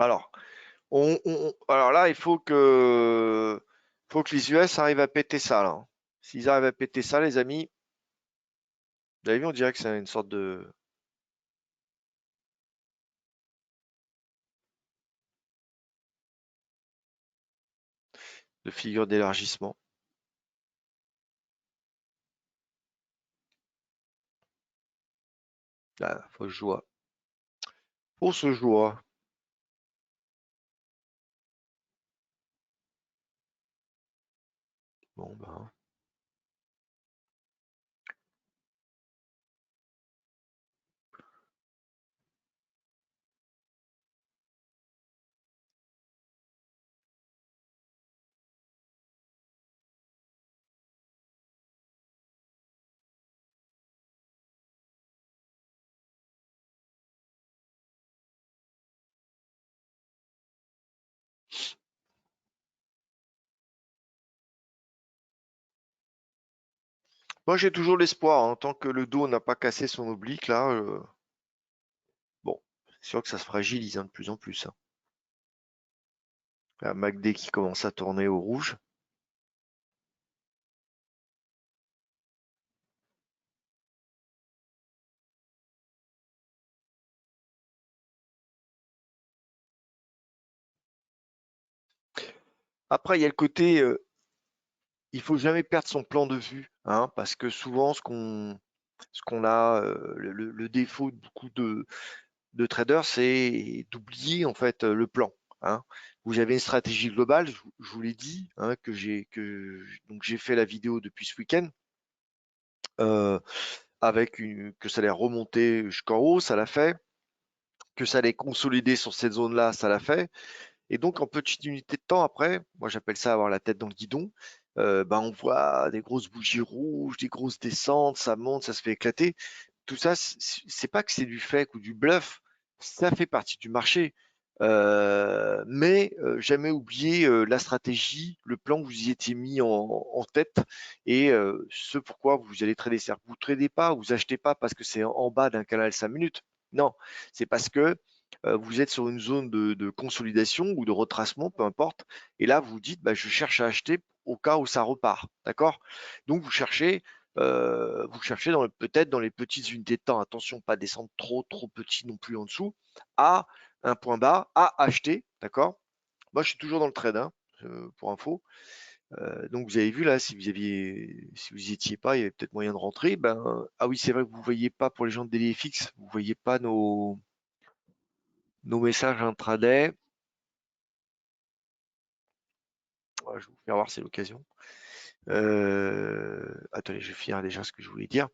Alors, alors là, il faut que les US arrivent à péter ça là, hein. S'ils arrivent à péter ça, les amis, Vous avez vu, on dirait que c'est une sorte de figure d'élargissement. Là, fausse joie. Fausse joie. Bon, ben. Moi, j'ai toujours l'espoir, hein, tant que le dos n'a pas cassé son oblique, là, bon, c'est sûr que ça se fragilise, hein, de plus en plus, hein. La MACD qui commence à tourner au rouge. Après, il y a le côté, il faut jamais perdre son plan de vue, hein, parce que souvent, ce qu'on a, le défaut de beaucoup de traders, c'est d'oublier en fait le plan, hein. Vous avez une stratégie globale, je vous l'ai dit, hein, donc j'ai fait la vidéo depuis ce week-end, euh, que ça allait remonter jusqu'en haut, ça l'a fait, que ça allait consolider sur cette zone-là, ça l'a fait. Et donc, en petite unité de temps après, moi j'appelle ça avoir la tête dans le guidon, ben, on voit des grosses bougies rouges, des grosses descentes, ça monte, ça se fait éclater. Tout ça, c'est pas que c'est du fake ou du bluff, ça fait partie du marché. Mais jamais oublier la stratégie, le plan que vous y étiez mis en tête et ce pourquoi vous allez trader. C'est-à-dire que vous ne tradez pas, vous achetez pas parce que c'est en bas d'un canal 5 minutes. Non, c'est parce que vous êtes sur une zone de consolidation ou de retracement, peu importe. Et là, vous vous dites, bah, je cherche à acheter au cas où ça repart. D'accord? Donc, vous cherchez peut-être dans les petites unités de temps, attention, pas descendre trop petit non plus en dessous, à un point bas, à acheter. D'accord? Moi, je suis toujours dans le trade, hein, pour info. Donc, vous avez vu là, si vous y étiez pas, il y avait peut-être moyen de rentrer. Ben, ah oui, c'est vrai que vous voyez pas pour les gens de DailyFX, vous voyez pas nos messages intraday. Ouais, je vais vous faire voir, c'est l'occasion. Attendez, je vais finir déjà ce que je voulais dire.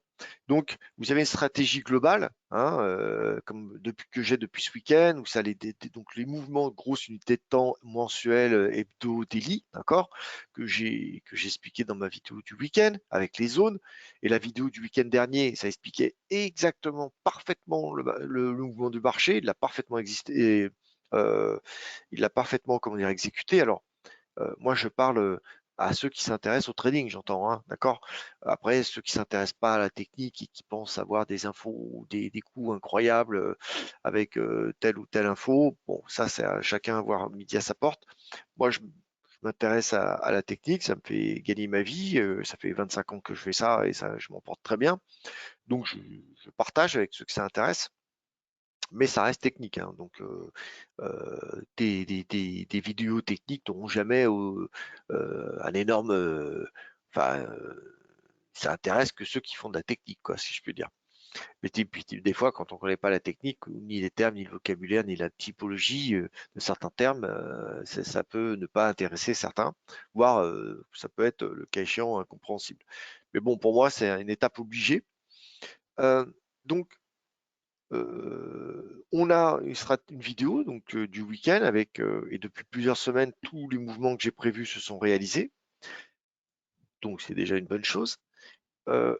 Donc, vous avez une stratégie globale, hein, comme que j'ai depuis ce week-end, où ça donc les mouvements de grosses unités de temps mensuelles, hebdo, daily, d'accord, que j'ai expliqué dans ma vidéo du week-end avec les zones. Et la vidéo du week-end dernier, ça expliquait exactement, parfaitement le mouvement du marché. Il l'a parfaitement existé, il l'a parfaitement, comment dire, exécuté. Alors, moi, je parle à ceux qui s'intéressent au trading, j'entends, hein, d'accord? Après, ceux qui s'intéressent pas à la technique et qui pensent avoir des infos ou des coups incroyables avec telle ou telle info, bon, ça, c'est à chacun à voir midi à sa porte. Moi, je m'intéresse à la technique, ça me fait gagner ma vie, ça fait 25 ans que je fais ça et ça, je m'en porte très bien. Donc, je partage avec ceux que ça intéresse, mais ça reste technique, hein. Donc, des vidéos techniques n'auront jamais un énorme. Enfin, ça intéresse que ceux qui font de la technique, quoi, si je peux dire. Mais puis, des fois, quand on ne connaît pas la technique, ni les termes, ni le vocabulaire, ni la typologie de certains termes, ça peut ne pas intéresser certains, voire ça peut être, le cas échéant, incompréhensible. Mais bon, pour moi, c'est une étape obligée. Euh, donc, on a une vidéo donc du week-end avec et depuis plusieurs semaines, tous les mouvements que j'ai prévus se sont réalisés, donc c'est déjà une bonne chose.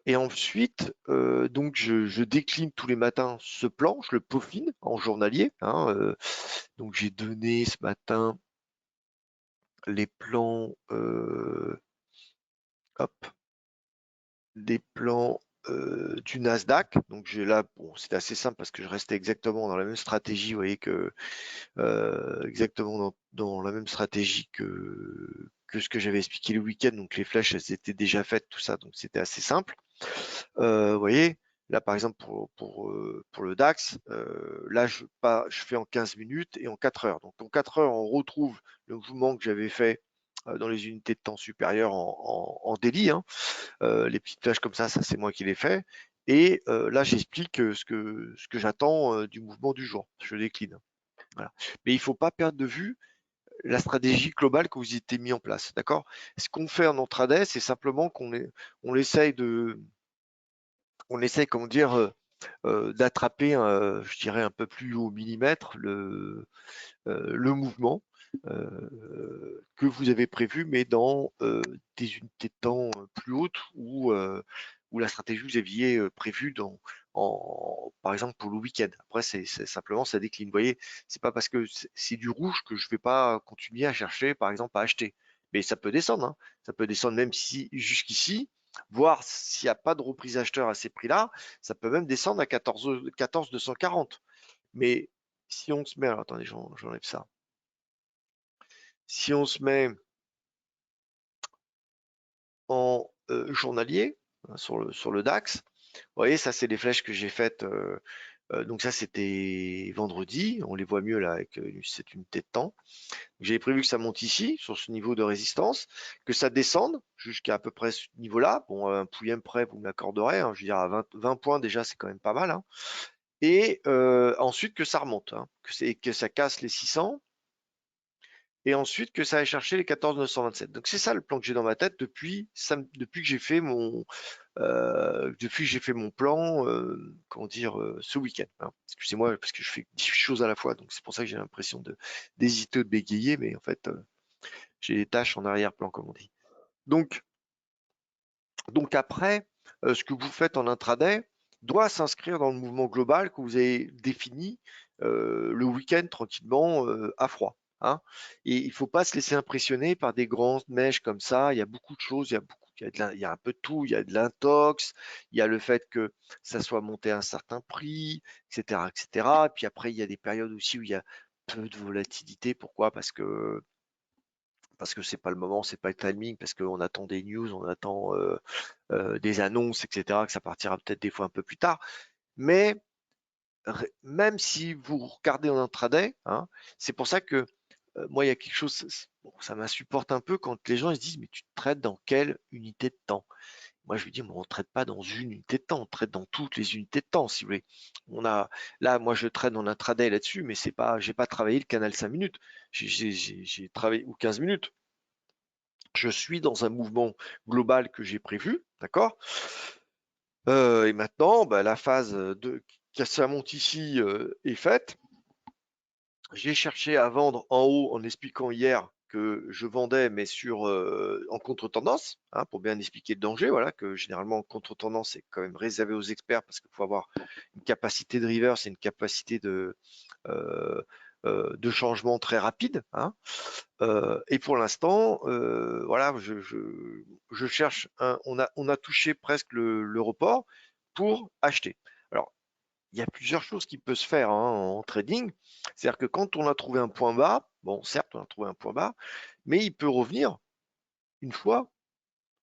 Et ensuite, donc je décline tous les matins ce plan, je le peaufine en journalier, hein, donc j'ai donné ce matin les plans, hop, des plans du Nasdaq. Donc j'ai là, bon, c'est assez simple parce que je restais exactement dans la même stratégie, vous voyez que exactement dans la même stratégie que ce que j'avais expliqué le week-end. Donc les flèches, elles étaient déjà faites, tout ça, donc c'était assez simple. Vous voyez, Là, par exemple, pour le DAX, là, je fais en 15 minutes et en 4 heures. Donc, en 4 heures, on retrouve le mouvement que j'avais fait dans les unités de temps supérieures en daily, hein. Les petites flèches comme ça c'est moi qui les fais. Et là, j'explique ce que j'attends du mouvement du jour. Je décline. Voilà. Mais il ne faut pas perdre de vue la stratégie globale que vous étiez mis en place. D'accord? Ce qu'on fait en intraday, c'est simplement on essaye comment dire, d'attraper, je dirais un peu plus au millimètre le mouvement que vous avez prévu, mais dans des unités de temps plus hautes ou la stratégie que vous aviez prévue par exemple pour le week-end. Après, c'est simplement ça décline. Vous voyez, c'est pas parce que c'est du rouge que je vais pas continuer à chercher, par exemple, à acheter. Mais ça peut descendre, hein. Ça peut descendre même si jusqu'ici, voir s'il n'y a pas de reprise acheteur à ces prix-là, ça peut même descendre à 14 240. Mais si on se met, alors attendez, j'enlève ça. Si on se met en journalier hein, sur le DAX, vous voyez, ça c'est les flèches que j'ai faites. Donc ça c'était vendredi, on les voit mieux là avec cette unité de temps. J'avais prévu que ça monte ici, sur ce niveau de résistance, que ça descende jusqu'à à peu près ce niveau-là. Bon, un pouillem près, vous m'accorderez, hein, je veux dire à 20 points déjà, c'est quand même pas mal. Hein. Et ensuite que ça remonte, hein, que ça casse les 600 et ensuite que ça aille chercher les 14 927. Donc c'est ça le plan que j'ai dans ma tête depuis que j'ai fait mon plan, comment dire, ce week-end. Hein. Excusez-moi parce que je fais 10 choses à la fois, donc c'est pour ça que j'ai l'impression d'hésiter ou de bégayer, mais en fait j'ai des tâches en arrière-plan comme on dit. Donc après, ce que vous faites en intraday doit s'inscrire dans le mouvement global que vous avez défini le week-end tranquillement à froid. Hein. Et il ne faut pas se laisser impressionner par des grandes mèches comme ça. Il y a beaucoup de choses, il y a un peu de tout. Il y a de l'intox, il y a le fait que ça soit monté à un certain prix, etc., etc. Et puis après, il y a des périodes aussi où il y a peu de volatilité. Pourquoi? Parce que c'est pas le moment, c'est pas le timing, parce qu'on attend des news, on attend des annonces, etc., que ça partira peut-être des fois un peu plus tard. Mais même si vous regardez en intraday, hein, c'est pour ça que moi, il y a quelque chose, bon, ça m'insupporte un peu quand les gens ils se disent, mais tu traites dans quelle unité de temps? Moi, je lui dis, on ne traite pas dans une unité de temps, on traite dans toutes les unités de temps, si vous voulez. Là, moi, je traîne en intraday là-dessus, mais c'est pas, j'ai pas travaillé le canal 5 minutes. J'ai travaillé, ou 15 minutes. Je suis dans un mouvement global que j'ai prévu, d'accord? Et maintenant, bah, la phase que ça monte ici est faite. J'ai cherché à vendre en haut en expliquant hier que je vendais, mais en contre-tendance, hein, pour bien expliquer le danger. Voilà, que généralement, en contre-tendance, c'est quand même réservé aux experts parce qu'il faut avoir une capacité de reverse et une capacité euh, de changement très rapide. Hein. Et pour l'instant, voilà, je cherche on a touché presque le report pour acheter. Alors, il y a plusieurs choses qui peuvent se faire hein, en trading. C'est-à-dire que quand on a trouvé un point bas, bon, certes, on a trouvé un point bas, mais il peut revenir une fois,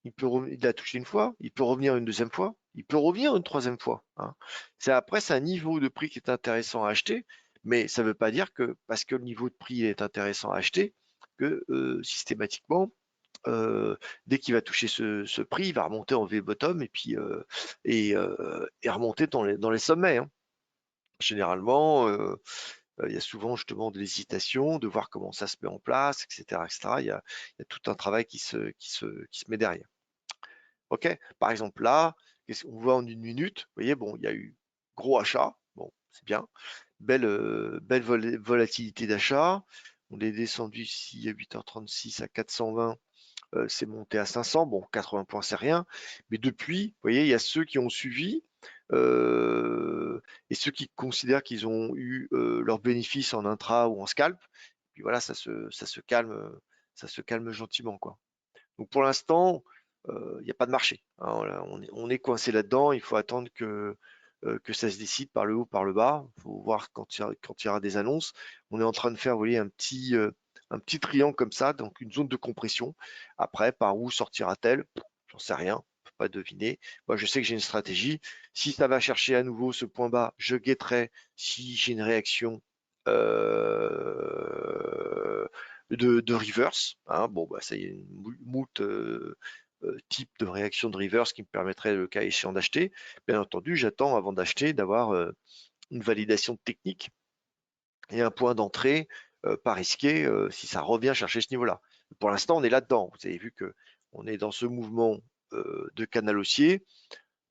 il a touché une fois, il peut revenir une deuxième fois, il peut revenir une troisième fois. Hein. C'est un niveau de prix qui est intéressant à acheter, mais ça ne veut pas dire que parce que le niveau de prix est intéressant à acheter, que systématiquement, dès qu'il va toucher ce prix, il va remonter en V-bottom et puis et remonter dans les sommets. Hein. Généralement, il y a souvent justement de l'hésitation, de voir comment ça se met en place, etc., etc. Il y a tout un travail qui se met derrière. Ok. Par exemple là, qu'est-ce qu'on voit en une minute? Vous voyez, bon, il y a eu gros achat, bon, c'est bien, belle volatilité d'achat. On est descendu ici à 8h36 à 420. C'est monté à 500. Bon, 80 points, c'est rien. Mais depuis, vous voyez, il y a ceux qui ont suivi et ceux qui considèrent qu'ils ont eu leurs bénéfices en intra ou en scalp. Puis voilà, ça se calme gentiment, quoi. Donc pour l'instant, il n'y a pas de marché. Hein, voilà, on est coincé là-dedans. Il faut attendre que ça se décide par le haut, par le bas. Il faut voir quand il y aura des annonces. On est en train de faire, vous voyez, un petit triangle comme ça, donc une zone de compression. Après, par où sortira-t-elle? J'en sais rien. pas deviner. Moi, je sais que j'ai une stratégie. Si ça va chercher à nouveau ce point bas, je guetterai si j'ai une réaction de reverse. Hein. Bon, bah, ça y est, une moult type de réaction de reverse qui me permettrait, le cas échéant, d'acheter. Bien entendu, j'attends avant d'acheter d'avoir une validation technique et un point d'entrée pas risqué si ça revient chercher ce niveau-là. Pour l'instant, on est là-dedans. Vous avez vu que on est dans ce mouvement de canal haussier.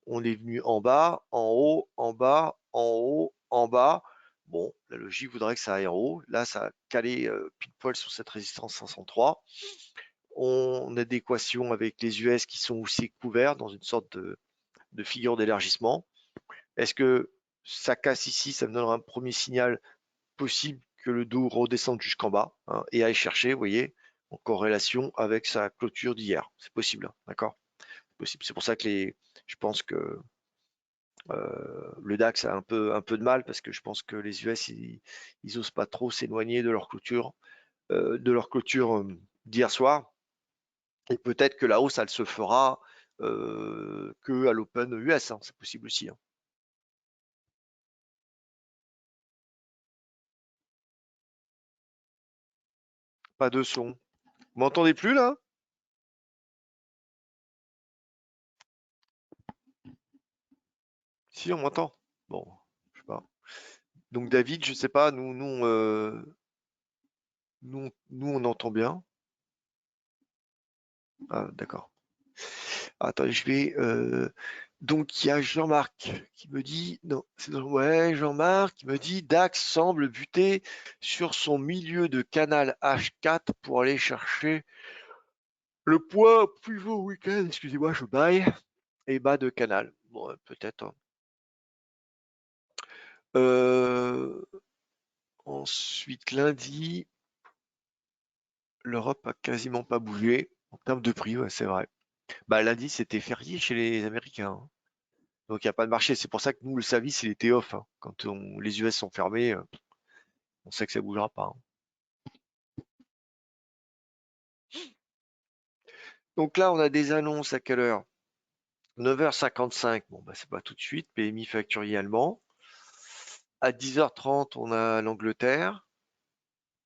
On est venu en bas, en haut, en bas, en haut, en bas. Bon, la logique voudrait que ça aille en haut. Là, ça a calé pile poil sur cette résistance 503. On a d'équations avec les US qui sont aussi couverts dans une sorte de figure d'élargissement. Est-ce que ça casse ici? Ça me donnera un premier signal possible que le dos redescende jusqu'en bas hein, et aille chercher, vous voyez, en corrélation avec sa clôture d'hier. C'est possible, hein, d'accord? C'est possible. C'est pour ça que je pense que le DAX a un peu de mal parce que je pense que les US, ils osent pas trop s'éloigner de leur clôture d'hier soir. Et peut-être que la hausse, elle se fera que à l'Open US, hein, c'est possible aussi. Hein. Pas de son. Vous m'entendez plus là? Si, on m'entend. Bon, je sais pas. Donc David, je sais pas, nous on entend bien. Ah, d'accord. Attends, je vais. Donc il y a Jean-Marc qui me dit, non, ouais, Jean-Marc qui me dit, Dax semble buter sur son milieu de canal H4 pour aller chercher le point pivot week-end. Excusez-moi, je baille et bas de canal. Bon, peut-être. Hein. Euh, Ensuite, lundi, l'Europe a quasiment pas bougé en termes de prix, ouais, c'est vrai. Bah, lundi, c'était férié chez les Américains. Hein. Donc, il n'y a pas de marché. C'est pour ça que nous, le service, il était off. Hein. Quand les US sont fermés, on sait que ça bougera pas. Hein. Donc là, on a des annonces à quelle heure? 9h55. Bon, bah, c'est pas tout de suite. PMI facturier allemand. À 10h30, on a l'Angleterre.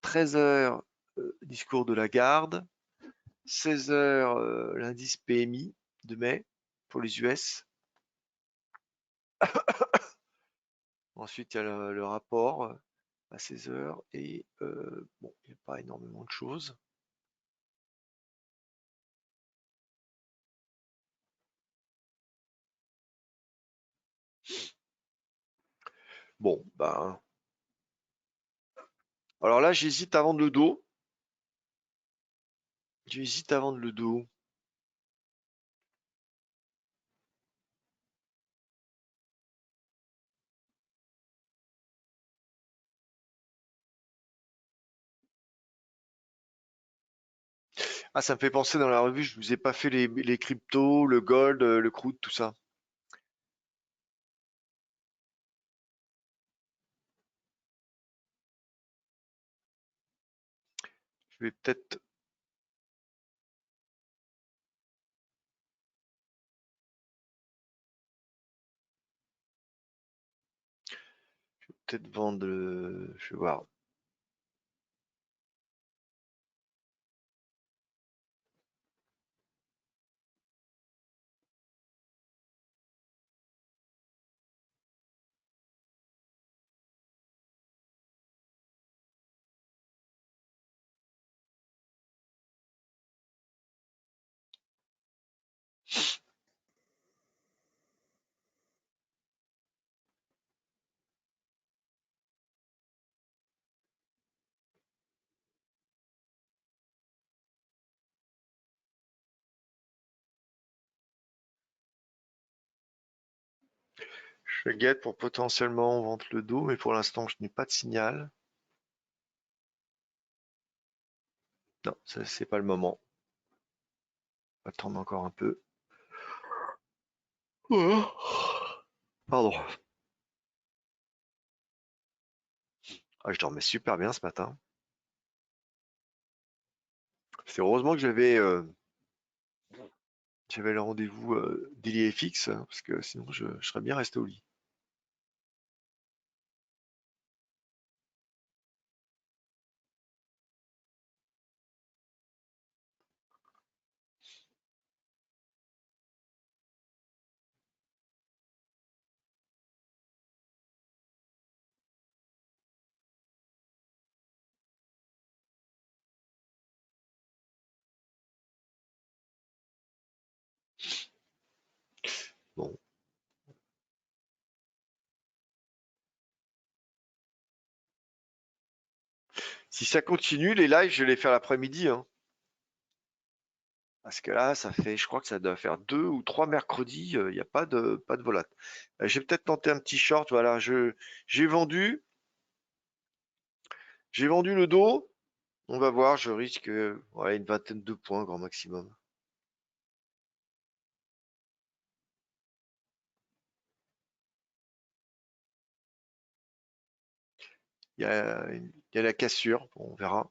13h, discours de Lagarde. 16h, l'indice PMI de mai pour les US. Ensuite, il y a le rapport à 16h et bon, il n'y a pas énormément de choses. Bon, ben, alors là, j'hésite à vendre le dos. J'hésite à vendre le dos. Ah, ça me fait penser dans la revue, je vous ai pas fait les cryptos, le gold, le crude, tout ça. Je vais peut-être vendre, je vais voir. Je guette pour potentiellement vendre le dos, mais pour l'instant, je n'ai pas de signal. Non, ça, c'est pas le moment. Attendre encore un peu. Voilà. Pardon. Ah, je dormais super bien ce matin. C'est heureusement que J'avais le rendez-vous Daily FX, parce que sinon je serais bien resté au lit. Bon, si ça continue, les lives, je vais les faire l'après-midi, hein. Parce que là, ça fait, je crois que ça doit faire 2 ou 3 mercredis, il n'y a pas de volat. Je vais peut-être tenter un petit short, voilà, j'ai vendu, j'ai vendu le dos. On va voir, je risque ouais, une vingtaine de points grand maximum. Il y a la cassure, bon, on verra.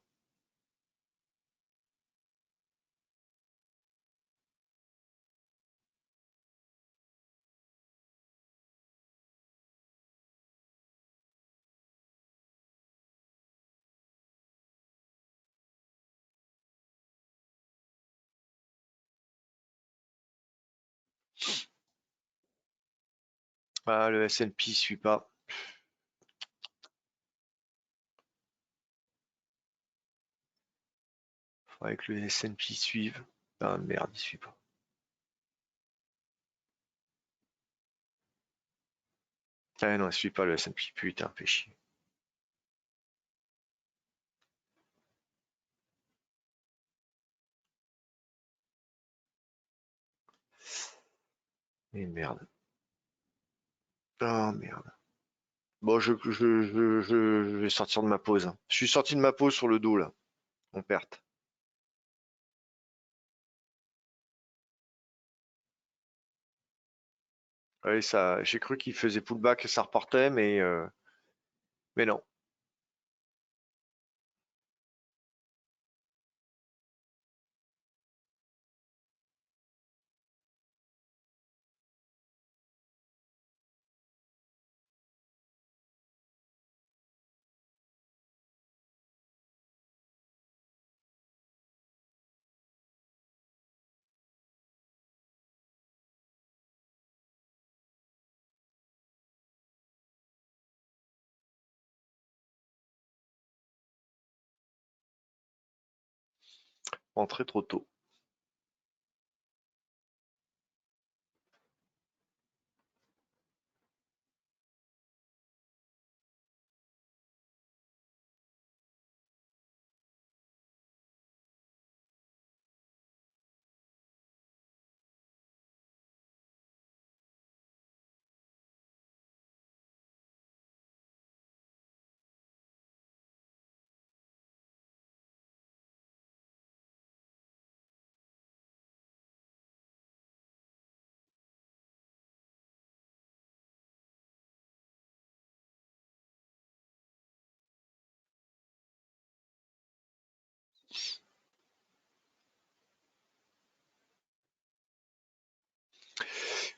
Ah, le S&P suit pas. Faudrait que le S&P suive. Ah merde, il suit pas. Ah non, il suit pas le S&P, putain, fait chier. Mais merde. Ah merde. Bon, je vais sortir de ma pause, hein. Je suis sorti de ma pause sur le dos, là, en perte. Ouais, ça, j'ai cru qu'il faisait pullback et ça repartait, mais non. Rentré trop tôt.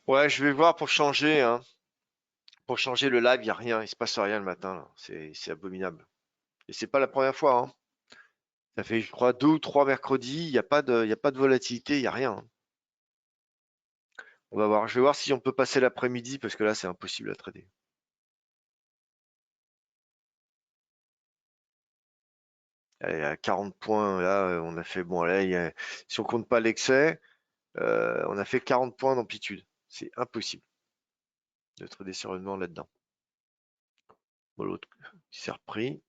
Ouais, je vais voir pour changer, hein. Pour changer le live, il n'y a rien, il se passe rien le matin, là. C'est abominable. Et c'est pas la première fois, hein. Ça fait, je crois, 2 ou 3 mercredis, il y a pas de volatilité, il n'y a rien, hein. On va voir. Je vais voir si on peut passer l'après-midi, parce que là, c'est impossible à trader. Allez, à 40 points, là, on a fait, bon, là, si on compte pas l'excès, on a fait 40 points d'amplitude. C'est impossible de trader sereinement là-dedans. Bon, l'autre, il s'est repris.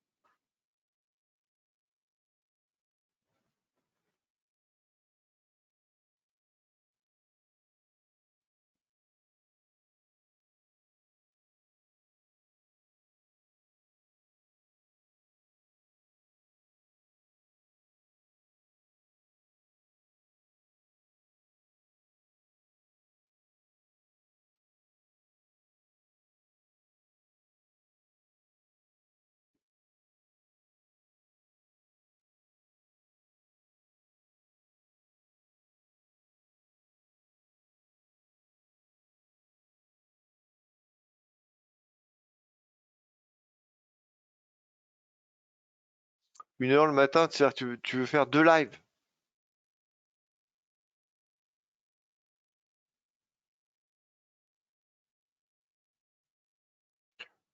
1 heure le matin, c'est-à-dire que tu veux faire 2 lives.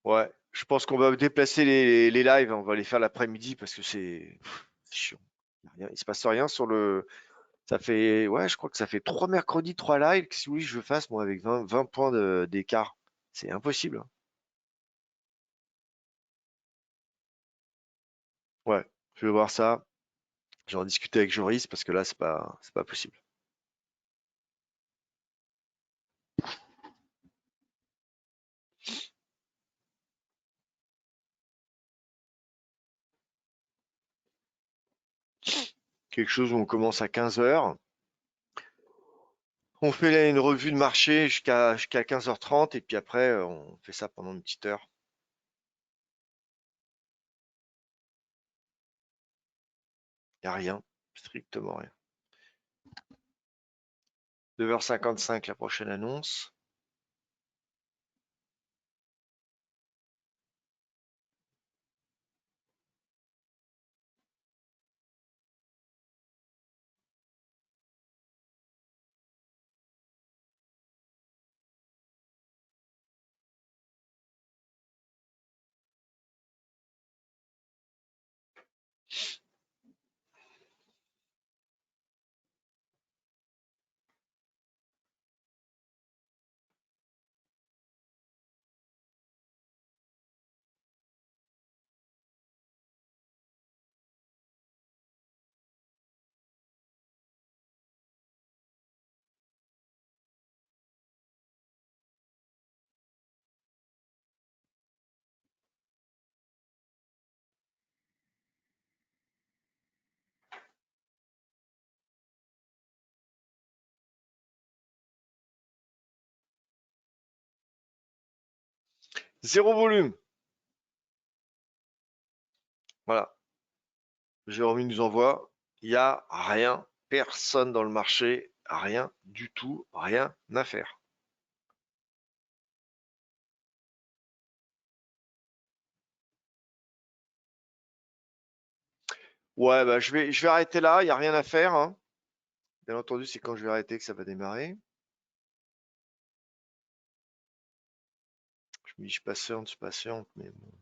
Ouais, je pense qu'on va déplacer les lives, on va les faire l'après-midi parce que c'est chiant. Il se passe rien sur le. Ça fait, ouais, je crois que ça fait 3 mercredis, 3 lives. Si oui, je fasse, moi, avec 20 points d'écart. C'est impossible, hein. Ouais, je vais voir ça. Je vais en discuter avec Joris parce que là, c'est pas possible. Quelque chose où on commence à 15 heures. On fait là une revue de marché jusqu'à 15h30 et puis après, on fait ça pendant une petite heure. Y a rien, strictement rien. 9h55 la prochaine annonce. Zéro volume. Voilà. Jérôme nous envoie. Il n'y a rien. Personne dans le marché. Rien du tout. Rien à faire. Ouais, bah, je vais arrêter là. Il n'y a rien à faire, hein. Bien entendu, c'est quand je vais arrêter que ça va démarrer. Je me dis, je patiente, mais bon,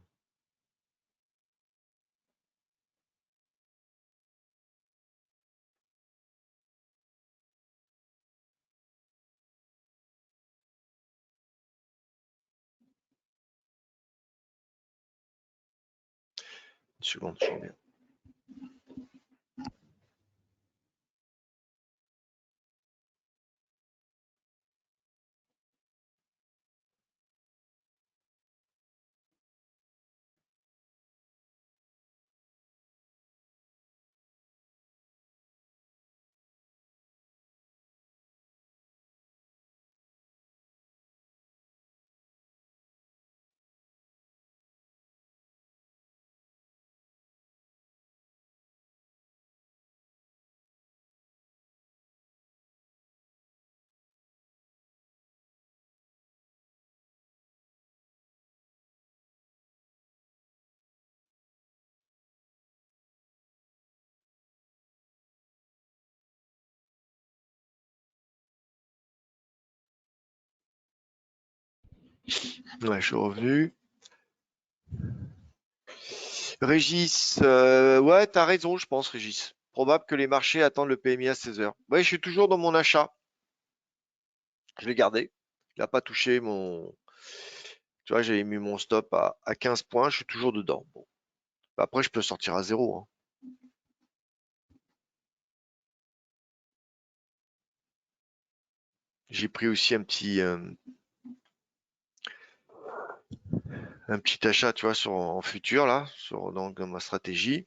une seconde, je reviens. Ouais, je suis revenu. Régis, ouais, t'as raison, je pense, Régis. Probable que les marchés attendent le PMI à 16 heures. Ouais, je suis toujours dans mon achat. Je l'ai gardé. Il n'a pas touché mon. Tu vois, j'avais mis mon stop à 15 points. Je suis toujours dedans. Bon. Après, je peux sortir à zéro, hein. J'ai pris aussi un petit achat, tu vois, en futur, là, dans ma stratégie.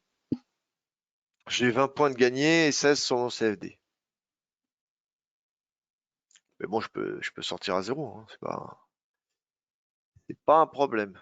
J'ai 20 points de gagné et 16 sur mon CFD. Mais bon, je peux sortir à zéro, hein. C'est pas un problème.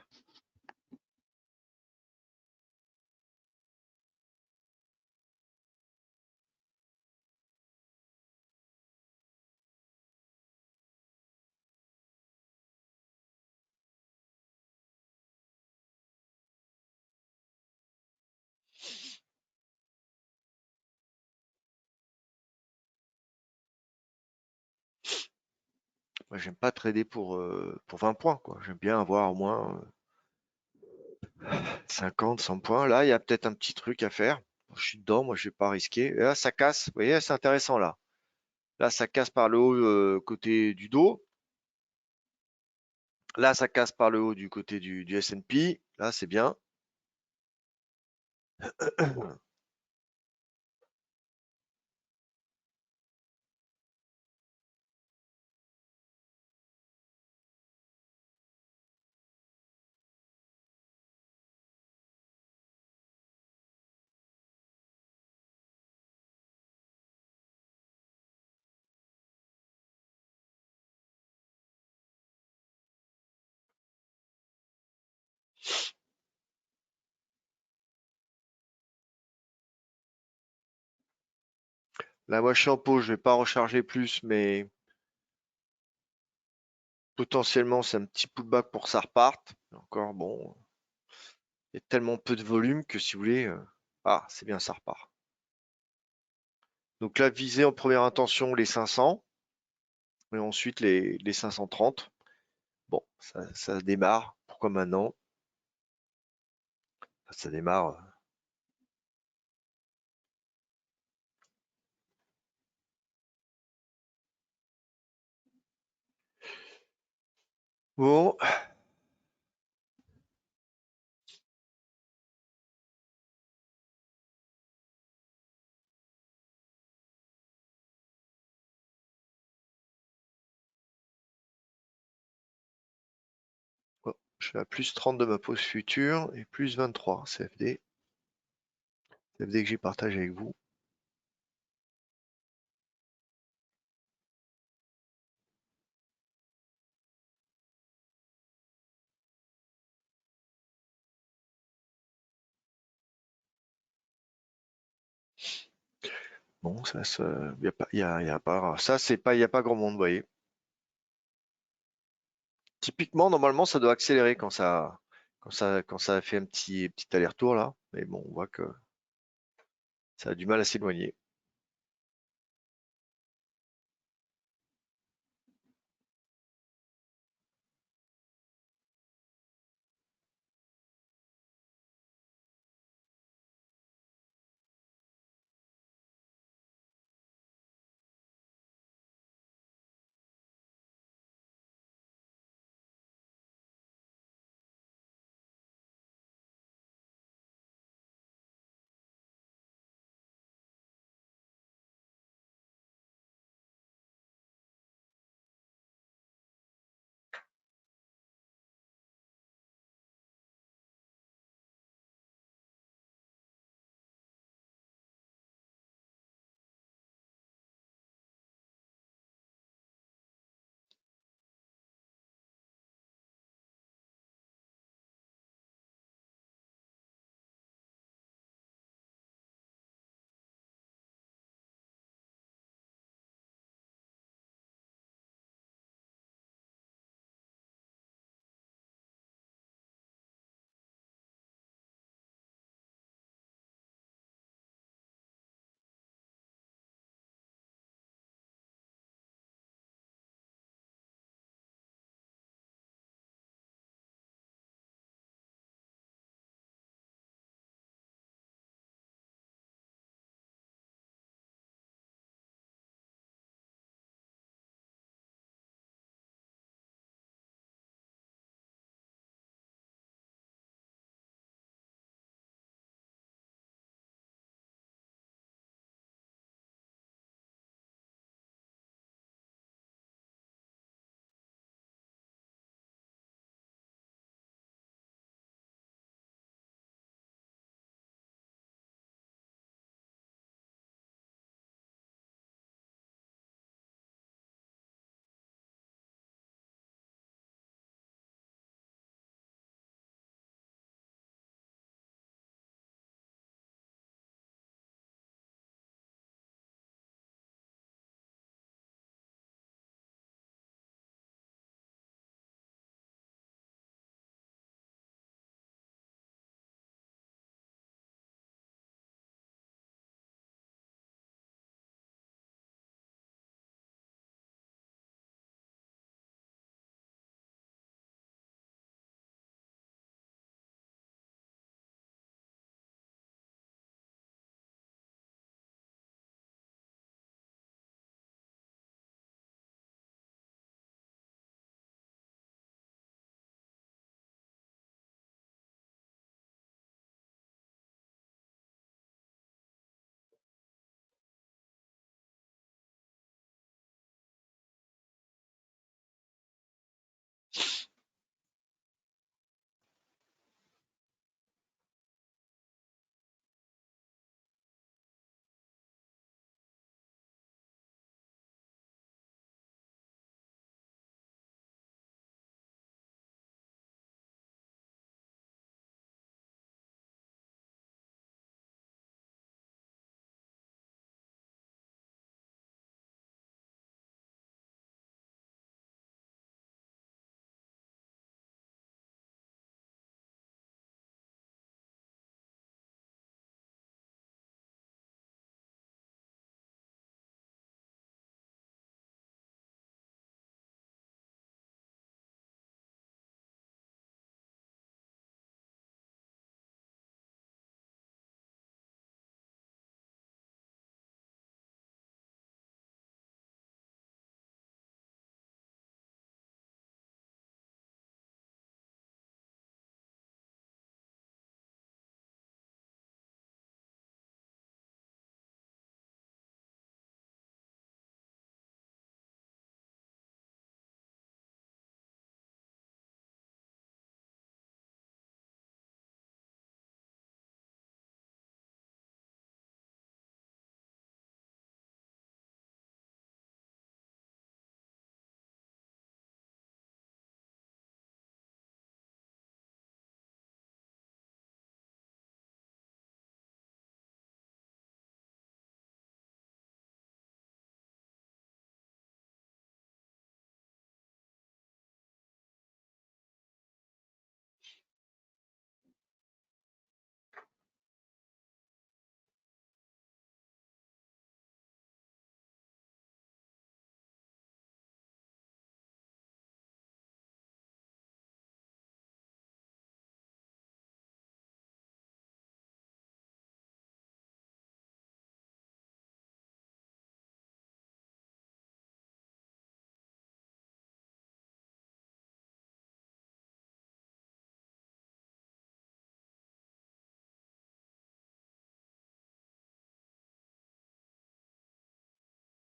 Moi, j'aime pas trader pour 20 points, quoi. J'aime bien avoir au moins 50, 100 points. Là, il y a peut-être un petit truc à faire. Je suis dedans, moi, je vais pas risquer. Et là, ça casse. Vous voyez, c'est intéressant là. Là, ça casse par le haut côté du dos. Là, ça casse par le haut du côté du S&P. Là, c'est bien. Là, moi, je suis en pause. Je vais pas recharger plus, mais potentiellement, c'est un petit pullback pour que ça reparte. Encore, bon, il y a tellement peu de volume que si vous voulez, ah, c'est bien, ça repart. Donc là, viser en première intention les 500 et ensuite les 530. Bon, ça démarre. Pourquoi maintenant? Ça démarre. Bon, oh, je suis à plus 30 de ma pause future et plus 23 CFD. CFD que j'ai partagé avec vous. Bon, ça se, y a pas, y a pas, ça c'est pas, y a pas grand monde, vous voyez. Typiquement, normalement, ça doit accélérer quand ça fait un petit aller-retour là. Mais bon, on voit que ça a du mal à s'éloigner.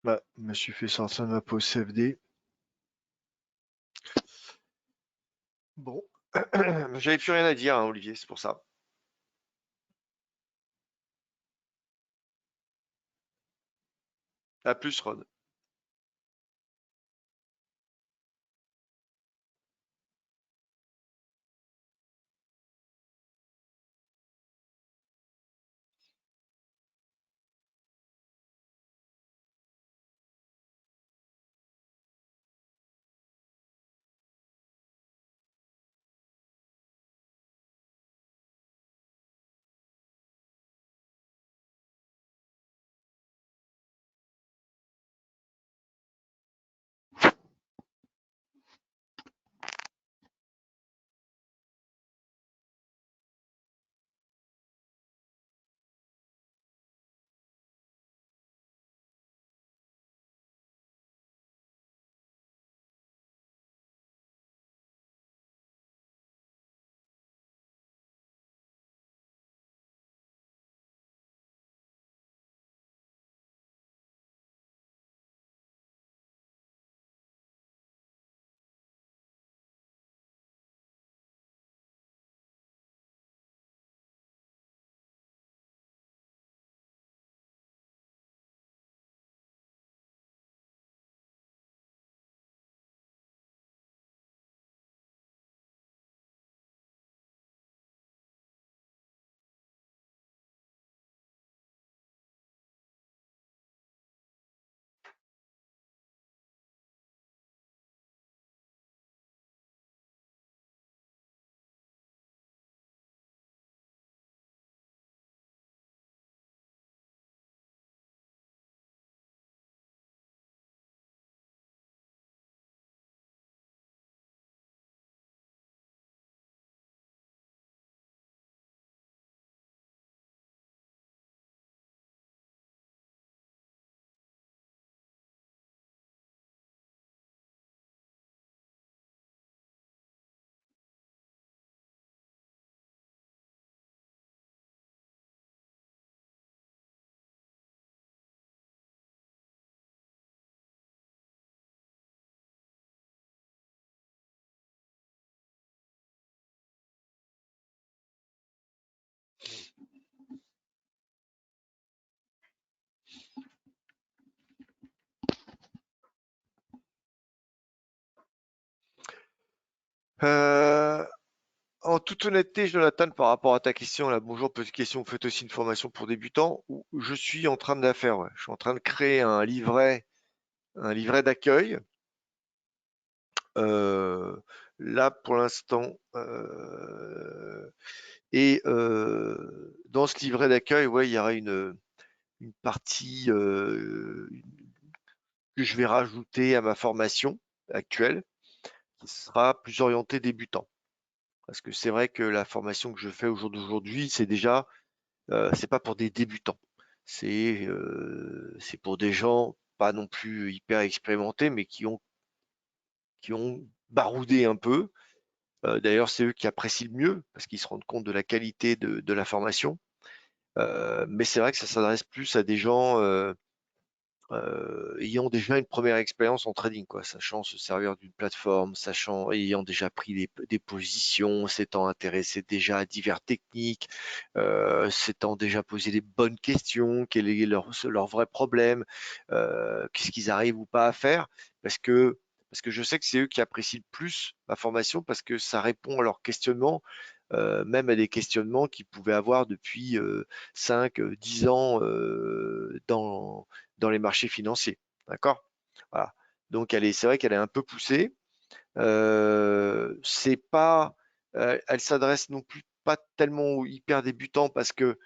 Ouais, je me suis fait sortir de ma pause CFD. Bon, j'avais plus rien à dire, hein, Olivier, c'est pour ça. À plus, Rod. Euh, En toute honnêteté, Jonathan, par rapport à ta question, là, bonjour, petite question, vous faites aussi une formation pour débutants? Je suis en train de la faire, ouais. Je suis en train de créer un livret d'accueil. Euh, Là, pour l'instant, dans ce livret d'accueil, ouais, il y aura une partie que je vais rajouter à ma formation actuelle, qui sera plus orientée débutant. Parce que c'est vrai que la formation que je fais au jour d'aujourd'hui, c'est pas pour des débutants. C'est pour des gens pas non plus hyper expérimentés, mais qui ont baroudé un peu. D'ailleurs, c'est eux qui apprécient le mieux parce qu'ils se rendent compte de la qualité de la formation. Mais c'est vrai que ça s'adresse plus à des gens ayant déjà une première expérience en trading, quoi, sachant se servir d'une plateforme, sachant, ayant déjà pris des positions, s'étant intéressé déjà à divers techniques, s'étant déjà posé les bonnes questions, quel est leur vrai problème, qu'est-ce qu'ils arrivent ou pas à faire, parce que, parce que je sais que c'est eux qui apprécient le plus ma formation parce que ça répond à leurs questionnements, même à des questionnements qu'ils pouvaient avoir depuis 5, 10 ans dans les marchés financiers. D'accord? Voilà. Donc c'est vrai qu'elle est un peu poussée. C'est pas, elle s'adresse non plus pas tellement aux hyper débutants parce que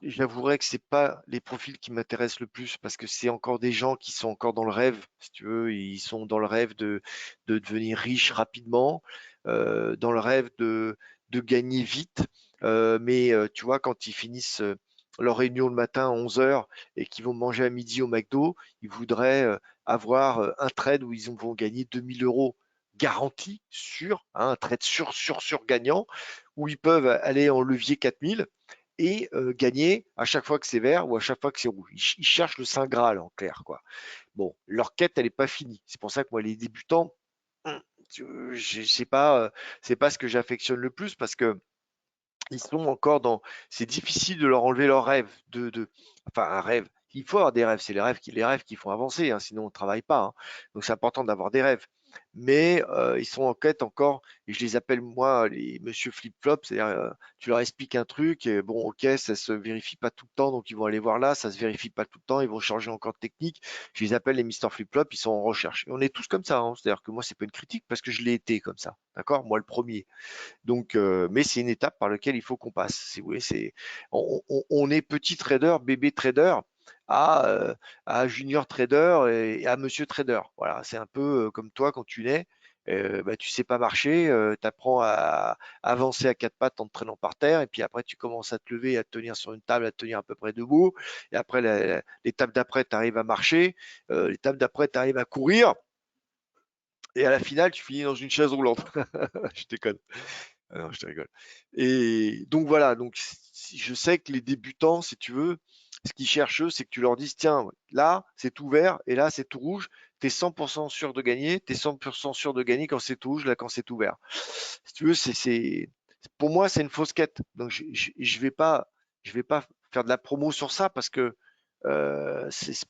j'avouerais que c'est pas les profils qui m'intéressent le plus parce que c'est encore des gens qui sont encore dans le rêve, si tu veux, ils sont dans le rêve de devenir riches rapidement, dans le rêve de gagner vite. Mais tu vois, quand ils finissent leur réunion le matin à 11 heures et qu'ils vont manger à midi au McDo, ils voudraient avoir un trade où ils vont gagner 2 000 € garantis, sûr, hein, un trade sûr gagnant, où ils peuvent aller en levier 4 000. et gagner à chaque fois que c'est vert ou à chaque fois que c'est rouge. Ils cherchent le saint graal en clair, quoi. Bon, leur quête, elle n'est pas finie. C'est pour ça que moi, les débutants, c'est pas ce que j'affectionne le plus parce que ils sont encore dans. C'est difficile de leur enlever leurs rêves. Enfin, un rêve. Il faut avoir des rêves. C'est les rêves qui font avancer, hein, sinon on ne travaille pas, hein. Donc c'est important d'avoir des rêves. Mais ils sont en quête encore, et je les appelle moi les monsieur flip-flop, c'est-à-dire tu leur expliques un truc, et bon ok, ça se vérifie pas tout le temps, donc ils vont aller voir là, ça se vérifie pas tout le temps, ils vont changer encore de technique. Je les appelle les Mister Flip-flop, ils sont en recherche. Et on est tous comme ça, hein. C'est-à-dire que moi c'est pas une critique parce que je l'ai été comme ça, d'accord? Moi le premier. Donc, mais c'est une étape par laquelle il faut qu'on passe. Si vous voulez, on est petit trader, bébé trader, à, euh, à junior trader et à monsieur trader. Voilà, c'est un peu comme toi quand tu nais. Bah, tu sais pas marcher, tu apprends à avancer à quatre pattes en te traînant par terre, et puis après tu commences à te lever, à te tenir sur une table, à te tenir à peu près debout, et après l'étape d'après, tu arrives à marcher, l'étape d'après, tu arrives à courir, et à la finale, tu finis dans une chaise roulante. Je déconne. Ah non, je te rigole. Et donc voilà, donc je sais que les débutants, si tu veux, ce qu'ils cherchent, eux, c'est que tu leur dises, tiens, là, c'est tout vert et là, c'est tout rouge. Tu es 100% sûr de gagner, tu es 100% sûr de gagner quand c'est tout rouge, là, quand c'est tout vert. Si tu veux, pour moi, c'est une fausse quête. Donc, je vais pas faire de la promo sur ça parce que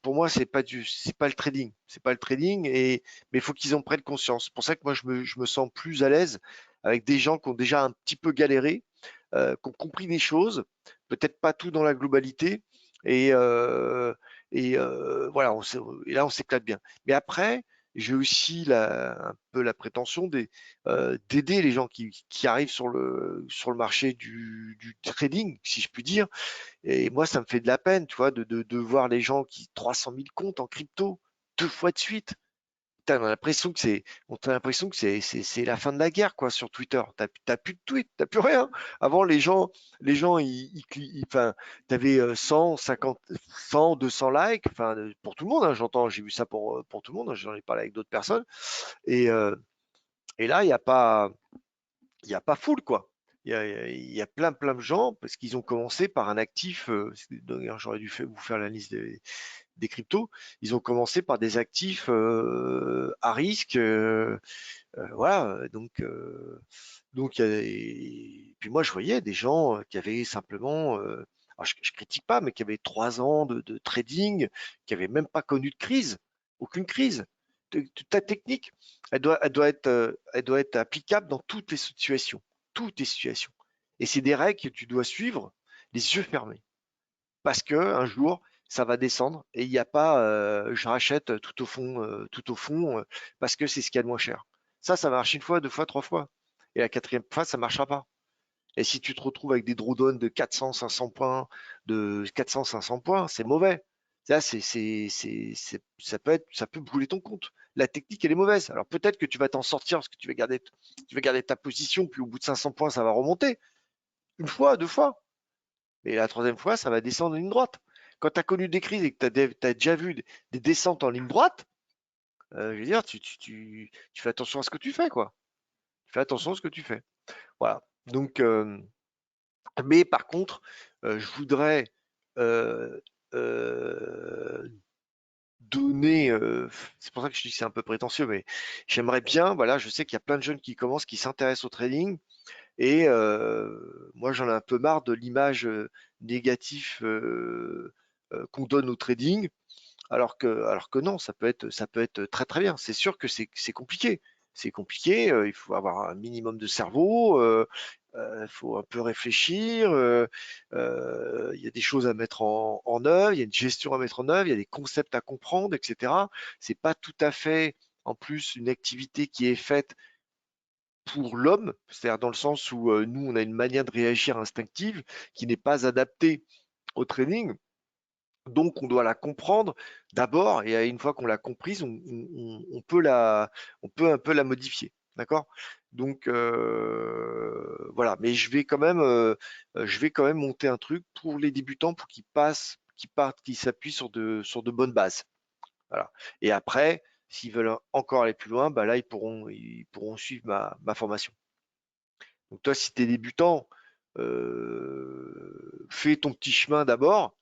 pour moi, c'est pas le trading. C'est pas le trading, mais il faut qu'ils en prennent conscience. C'est pour ça que moi, je me sens plus à l'aise avec des gens qui ont déjà un petit peu galéré, qui ont compris des choses, peut-être pas tout dans la globalité, et, euh, voilà, et là on s'éclate bien. Mais après, j'ai aussi un peu la prétention d'aider les gens qui arrivent sur le marché du trading, si je puis dire. Et moi, ça me fait de la peine, tu vois, de voir les gens qui 300 000 comptes en crypto 2 fois de suite. Putain, on a l'impression que c'est la fin de la guerre, quoi, sur Twitter. T'as plus de tweets, t'as plus rien. Avant, les gens, enfin, t'avais 100, 50, 100, 200 likes, enfin, pour tout le monde, hein, j'entends, j'ai vu ça pour tout le monde, hein, j'en ai parlé avec d'autres personnes. Et, euh, et là, il y a pas foule, quoi. Il y a plein de gens, parce qu'ils ont commencé par un actif, d'ailleurs, j'aurais dû vous faire la liste des cryptos, ils ont commencé par des actifs à risque, voilà, et puis moi je voyais des gens qui avaient simplement, alors je critique pas, mais qui avaient 3 ans de trading, qui avaient même pas connu de crise, aucune crise. Ta technique, elle doit être applicable dans toutes les situations. Et c'est des règles que tu dois suivre les yeux fermés, parce que un jour ça va descendre et il n'y a pas je rachète tout au fond parce que c'est ce qu'il y a de moins cher. Ça va marcher une fois, deux fois, trois fois. Et la quatrième fois, ça marchera pas. Et si tu te retrouves avec des drawdowns de 400, 500 points, c'est mauvais. Ça peut brûler ton compte. La technique, elle est mauvaise. Alors peut-être que tu vas t'en sortir parce que tu vas garder ta position, puis au bout de 500 points, ça va remonter. Une fois, deux fois. Mais la troisième fois, ça va descendre en ligne droite. Quand tu as connu des crises et que tu as déjà vu des descentes en ligne droite, je veux dire, tu fais attention à ce que tu fais, quoi. Tu fais attention à ce que tu fais. Voilà. Donc, mais par contre, je voudrais euh, euh, donner, c'est pour ça que je dis que c'est un peu prétentieux, mais j'aimerais bien, voilà, je sais qu'il y a plein de jeunes qui commencent, qui s'intéressent au trading, et moi j'en ai un peu marre de l'image négative qu'on donne au trading, alors que non, ça peut être très très bien. C'est sûr que c'est compliqué. C'est compliqué, il faut avoir un minimum de cerveau, il faut un peu réfléchir, il y a des choses à mettre en œuvre, il y a une gestion à mettre en œuvre, il y a des concepts à comprendre, etc. C'est pas tout à fait, en plus, une activité qui est faite pour l'homme, c'est-à-dire dans le sens où nous, on a une manière de réagir instinctive qui n'est pas adaptée au trading. Donc, on doit la comprendre d'abord, et une fois qu'on l'a comprise, on peut un peu la modifier, d'accord? Donc voilà, mais je vais quand même monter un truc pour les débutants pour qu'ils s'appuient sur de bonnes bases, voilà. Et après, s'ils veulent encore aller plus loin, bah là, ils pourront suivre ma formation. Donc toi, si tu es débutant, fais ton petit chemin d'abord,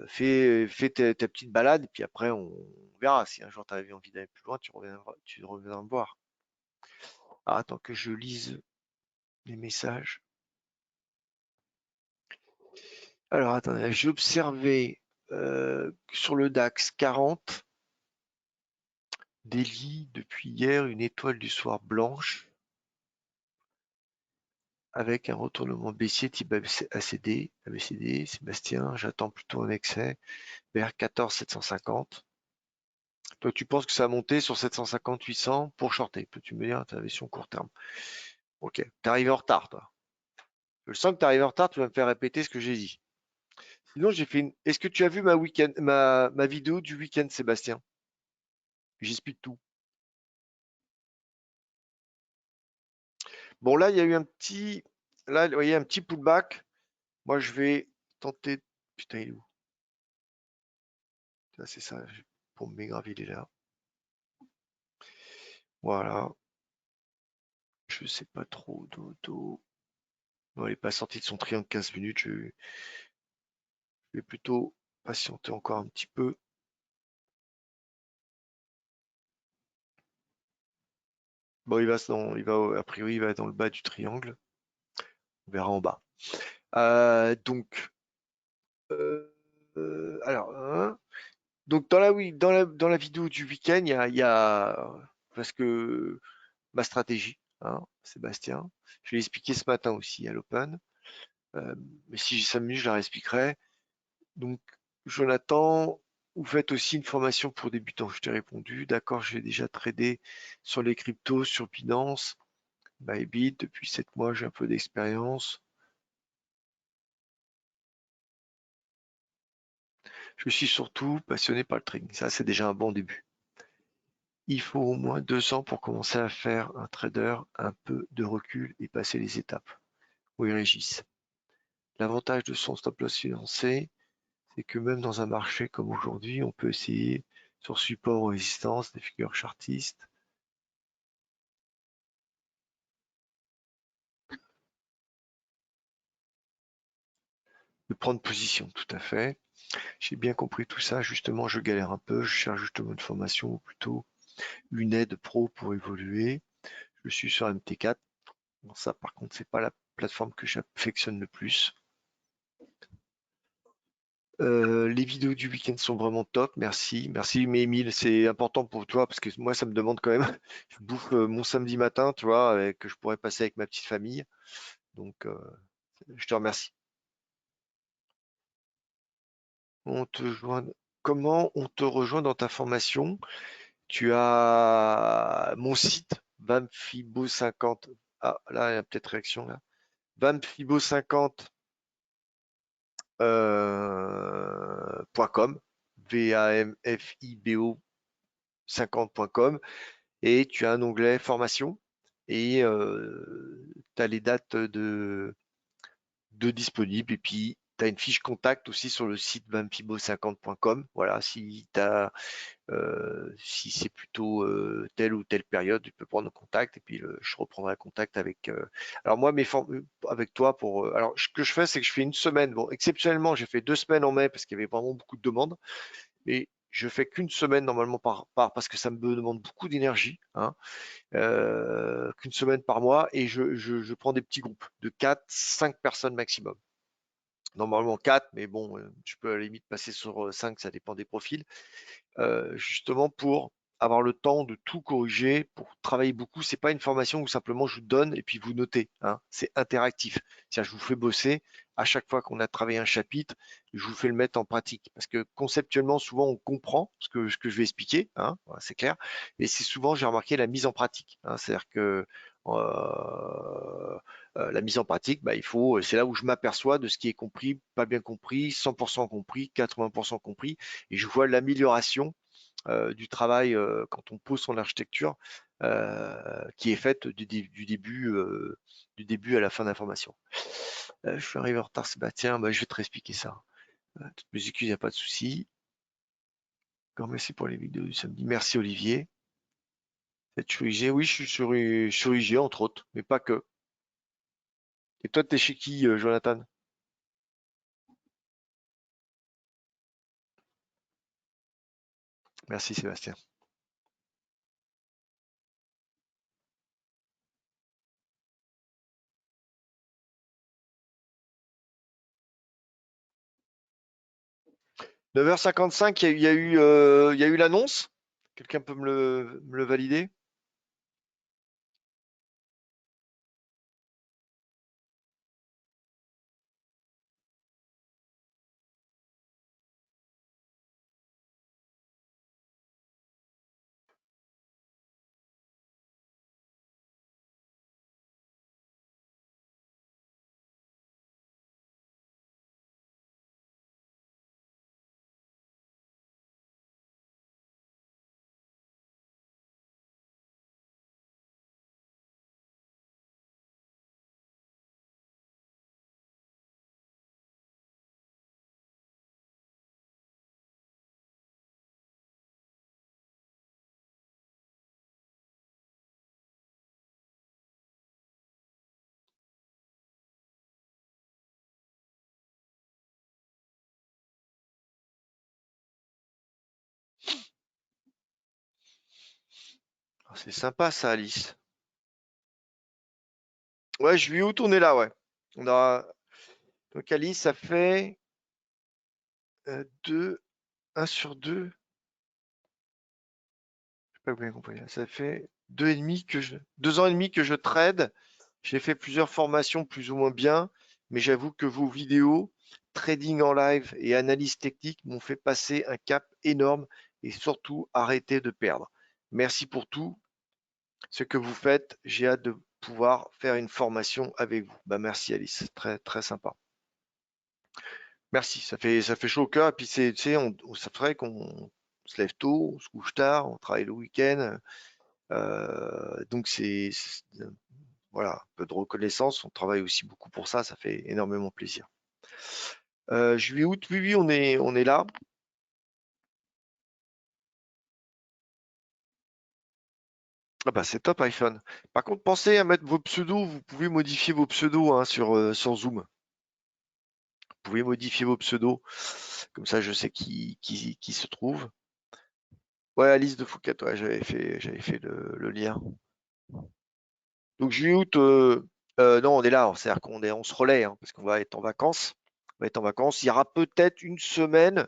fais ta petite balade, et puis après on verra. Si un jour tu as envie d'aller plus loin, tu reviendras me voir. Ah, attends que je lise les messages. Alors attendez, j'ai observé sur le DAX 40, Daily depuis hier, une étoile du soir blanche avec un retournement baissier type ABCD, Sébastien, j'attends plutôt un excès vers 14 750. Toi, tu penses que ça a monté sur 750, 800 pour shorter? Peux-tu me dire ta vision court terme? Ok, t'es arrivé en retard, toi. Je sens que t'es arrivé en retard, tu vas me faire répéter ce que j'ai dit. Sinon, j'ai fait une. Est-ce que tu as vu ma vidéo du week-end, Sébastien? J'explique tout. Bon, là, il y a eu un petit. Là, vous voyez, un petit pullback. Moi, je vais tenter. Putain, il est où? Là, c'est ça. Pour me graver, il est là. Voilà. Je sais pas trop. Dodo. Non, il n'est pas sorti de son triangle 15 minutes. Je vais plutôt patienter encore un petit peu. Bon, a priori, il va dans le bas du triangle. On verra en bas. Donc, alors, hein, donc oui, dans la vidéo du week-end, il y a parce que ma stratégie, hein, Sébastien. Je l'ai expliqué ce matin aussi à l'Open. Mais si j'ai 5 minutes, je la réexpliquerai. Donc, Jonathan, vous faites aussi une formation pour débutants. Je t'ai répondu. D'accord, j'ai déjà tradé sur les cryptos, sur Binance, Bybit. Depuis 7 mois, j'ai un peu d'expérience. Je suis surtout passionné par le trading. Ça, c'est déjà un bon début. Il faut au moins 2 ans pour commencer à faire un trader, un peu de recul et passer les étapes. Oui, Régis. L'avantage de son stop loss financé, c'est que même dans un marché comme aujourd'hui, on peut essayer sur support ou résistance des figures chartistes. De prendre position, tout à fait. J'ai bien compris tout ça. Justement, je galère un peu. Je cherche justement une formation ou plutôt une aide pro pour évoluer. Je suis sur MT4. Bon, ça, par contre, c'est pas la plateforme que j'affectionne le plus. Les vidéos du week-end sont vraiment top, merci. Merci, mais Emile, c'est important pour toi parce que moi, ça me demande quand même. Je bouffe mon samedi matin, tu vois, et que je pourrais passer avec ma petite famille. Donc, je te remercie. On te joint... Comment on te rejoint dans ta formation? Tu as mon site, Vamfibo50. Ah, là, il y a peut-être réaction là. Vamfibo50 .com, VAMFIBO 50.com, et tu as un onglet formation et tu as les dates de disponibles, et puis tu as une fiche contact aussi sur le site vamfibo50.com. Voilà, si c'est plutôt telle ou telle période, tu peux prendre contact, et puis je reprendrai contact avec. Alors moi, avec toi pour. Alors ce que je fais, c'est que je fais une semaine. Bon, exceptionnellement, j'ai fait 2 semaines en mai parce qu'il y avait vraiment beaucoup de demandes, mais je fais qu'une semaine normalement parce que ça me demande beaucoup d'énergie, hein, qu'une semaine par mois, et je prends des petits groupes de 4, 5 personnes maximum. Normalement 4, mais bon, je peux à la limite passer sur 5, ça dépend des profils. Justement pour avoir le temps de tout corriger, pour travailler beaucoup. C'est pas une formation où simplement je vous donne et puis vous notez, hein. C'est interactif. C'est-à-dire, je vous fais bosser à chaque fois qu'on a travaillé un chapitre, je vous fais le mettre en pratique. Parce que conceptuellement, souvent, on comprend ce que je vais expliquer, hein, voilà, c'est clair. Mais c'est souvent, j'ai remarqué, la mise en pratique, hein. C'est-à-dire que la mise en pratique, bah, c'est là où je m'aperçois de ce qui est compris, pas bien compris, 100% compris, 80% compris, et je vois l'amélioration du travail quand on pose son architecture qui est faite du début à la fin d'information. Je suis arrivé en retard, Sébastien, bah, je vais te réexpliquer ça. Toutes mes excuses, il n'y a pas de souci. Grand merci pour les vidéos du samedi. Merci Olivier. Vous êtes sur IG? Oui, je suis sur IG entre autres, mais pas que. Et toi, t'es chez qui, Jonathan? Merci, Sébastien. 9h55, il y a eu l'annonce? Quelqu'un peut me le valider? Ah, c'est sympa ça, Alice. Ouais, juillet août, on est là, ouais. On a donc Alice, ça fait 2, 1 sur 2. J'ai pas bien compris. Ça fait 2 ans et demi que je trade. J'ai fait plusieurs formations plus ou moins bien, mais j'avoue que vos vidéos, trading en live et analyse technique m'ont fait passer un cap énorme et surtout arrêter de perdre. Merci pour tout ce que vous faites. J'ai hâte de pouvoir faire une formation avec vous. Bah, merci Alice, très très sympa. Merci, ça fait chaud au cœur. Et puis tu sais, ça ferait qu'on se lève tôt, on se couche tard, on travaille le week-end. Donc voilà, un peu de reconnaissance. On travaille aussi beaucoup pour ça. Ça fait énormément plaisir. Juillet, août, oui, oui, on est là. Ah bah c'est top iPhone. Par contre, pensez à mettre vos pseudos. Vous pouvez modifier vos pseudos hein, sur Zoom. Vous pouvez modifier vos pseudos. Comme ça, je sais qui se trouve. Ouais, Alice de Fouquet, ouais, j'avais fait le lien. Donc juillet, août, non, on est là. C'est-à-dire on se relaie hein, parce qu'on va être en vacances. On va être en vacances. Il y aura peut-être une semaine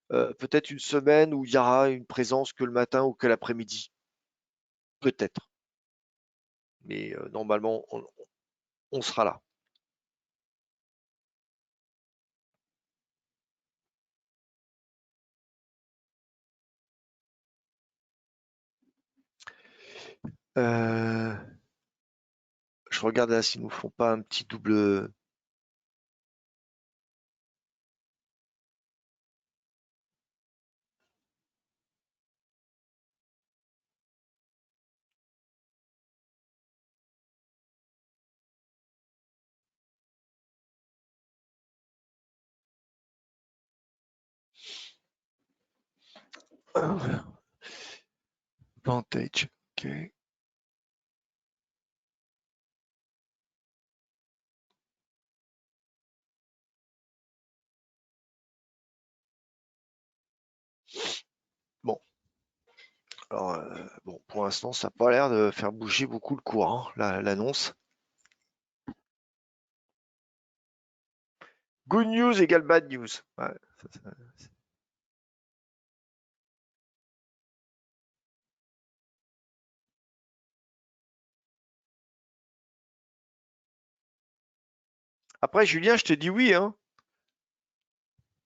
où il y aura une présence que le matin ou que l'après-midi. Peut-être. Mais normalement, on sera là. Euh, je regarde là s'ils nous font pas un petit double. Vantage. Ok. Bon. Alors, bon, pour l'instant, ça n'a pas l'air de faire bouger beaucoup le cours, hein, l'annonce. Good news égale bad news. Ouais, après, Julien, je te dis oui, hein.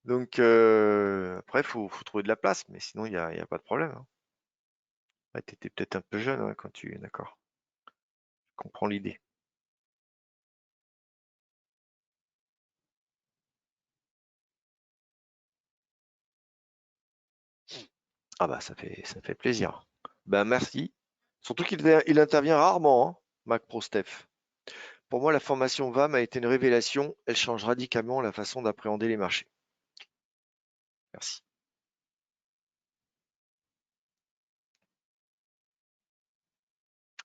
Donc, après, faut trouver de la place, mais sinon, il y a pas de problème. Hein. Ouais, t'étais peut-être un peu jeune ouais, quand tu. D'accord. Je comprends l'idée. Ah bah, ça fait plaisir. Ben, merci. Surtout qu'il intervient rarement, hein, Mac Pro Steph. Pour moi, la formation VAM a été une révélation. Elle change radicalement la façon d'appréhender les marchés. Merci.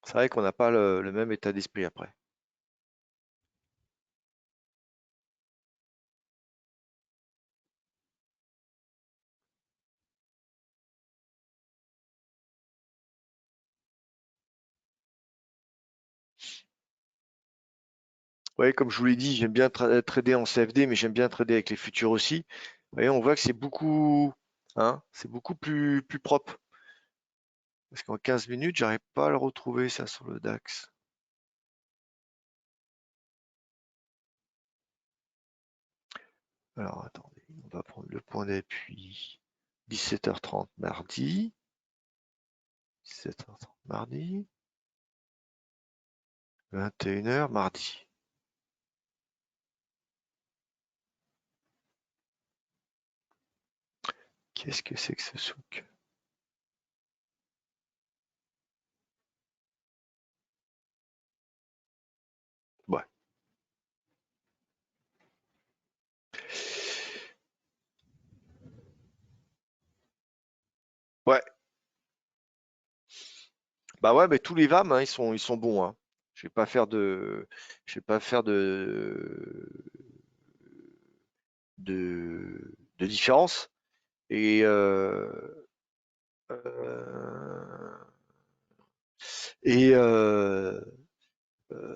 C'est vrai qu'on n'a pas le même état d'esprit après. Ouais, comme je vous l'ai dit, j'aime bien trader en CFD, mais j'aime bien trader avec les futurs aussi. Vous voyez, on voit que c'est beaucoup, hein, c'est beaucoup plus propre. Parce qu'en 15 minutes, j'arrive pas à le retrouver, ça, sur le DAX. Alors, attendez, on va prendre le point d'appui. 17h30 mardi. 17h30 mardi. 21h mardi. Qu'est-ce que c'est que ce souk? Ouais. Ouais. Bah ouais, mais tous les VAM, hein, ils sont bons, hein. Je vais pas faire de, je vais pas faire de différence. Et euh, et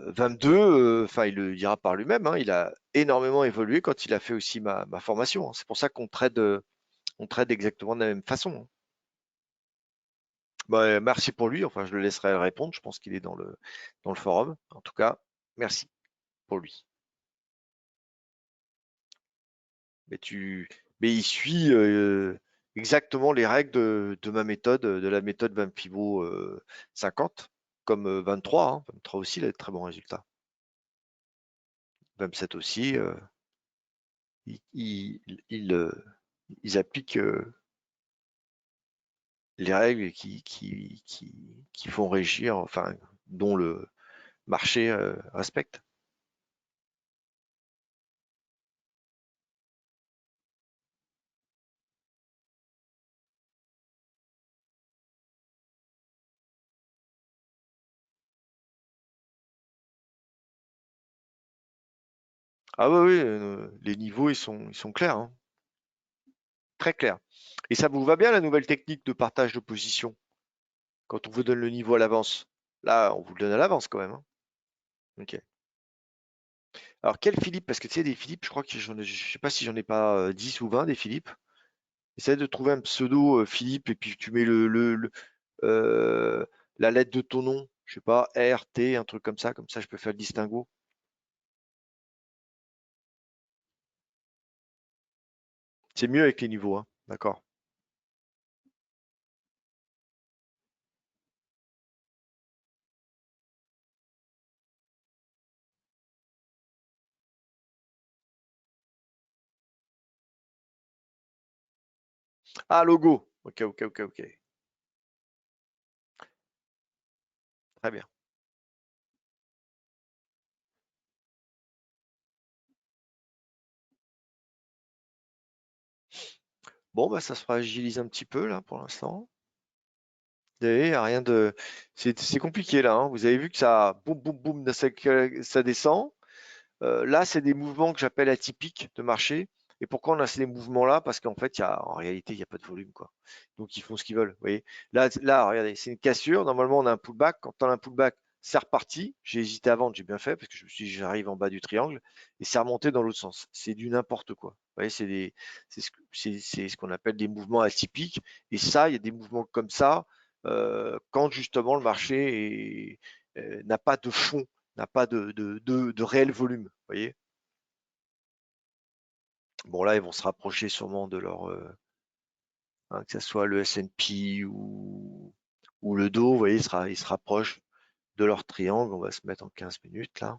22, enfin, il le dira par lui-même, hein, il a énormément évolué quand il a fait aussi ma formation, hein. C'est pour ça on trade exactement de la même façon, hein. Bah, merci pour lui. Enfin, je le laisserai répondre. Je pense qu'il est dans le forum. En tout cas, merci pour lui. Mais mais il suit exactement les règles de ma méthode, de la méthode 20 pivot 50, comme 23, hein. 23 aussi, il a de très bons résultats. 27 aussi, ils, ils- ils, euh, ils appliquent les règles qui font régir, enfin, dont le marché respecte. Ah oui, oui, les niveaux, ils sont clairs, hein, très clairs. Et ça vous va bien la nouvelle technique de partage de position quand on vous donne le niveau à l'avance? Là, on vous le donne à l'avance quand même, hein. Ok. Alors quel Philippe? Parce que tu sais, des Philippe, je crois que je sais pas si j'en ai pas 10 ou 20 des Philippe. Essaye de trouver un pseudo Philippe et puis tu mets euh, la lettre de ton nom. Je sais pas, R, T, un truc comme ça je peux faire le distinguo. C'est mieux avec les niveaux, hein. D'accord. Ah, logo. Ok, ok, ok, ok. Très bien. Bon, bah ça se fragilise un petit peu là pour l'instant. Vous avez rien de. C'est compliqué là, hein. Vous avez vu que ça boum boum boum, ça descend. Là, c'est des mouvements que j'appelle atypiques de marché. Et pourquoi on a ces mouvements-là? Parce qu'en fait, en réalité, il n'y a pas de volume, quoi. Donc, ils font ce qu'ils veulent. Vous voyez? Là, regardez, c'est une cassure. Normalement, on a un pullback. Quand on a un pullback, c'est reparti. J'ai hésité à vendre, j'ai bien fait parce que je me suis dit, j'arrive en bas du triangle et c'est remonté dans l'autre sens. C'est du n'importe quoi. Vous voyez, c'est ce qu'on appelle des mouvements atypiques. Et ça, il y a des mouvements comme ça quand justement le marché n'a pas de fond, n'a pas de réel volume. Vous voyez? Bon, là, ils vont se rapprocher sûrement de leur, hein, que ce soit le S&P ou le Dow, vous voyez, ils se rapprochent de leur triangle. On va se mettre en 15 minutes là.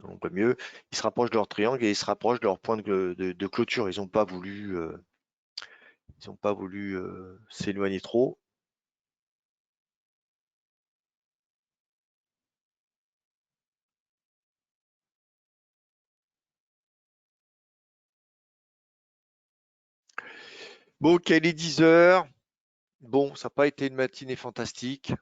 On voit mieux. Ils se rapprochent de leur triangle et ils se rapprochent de leur point de clôture. Ils ont pas voulu s'éloigner trop. Bon, ok, il est 10 heures. Bon, ça n'a pas été une matinée fantastique.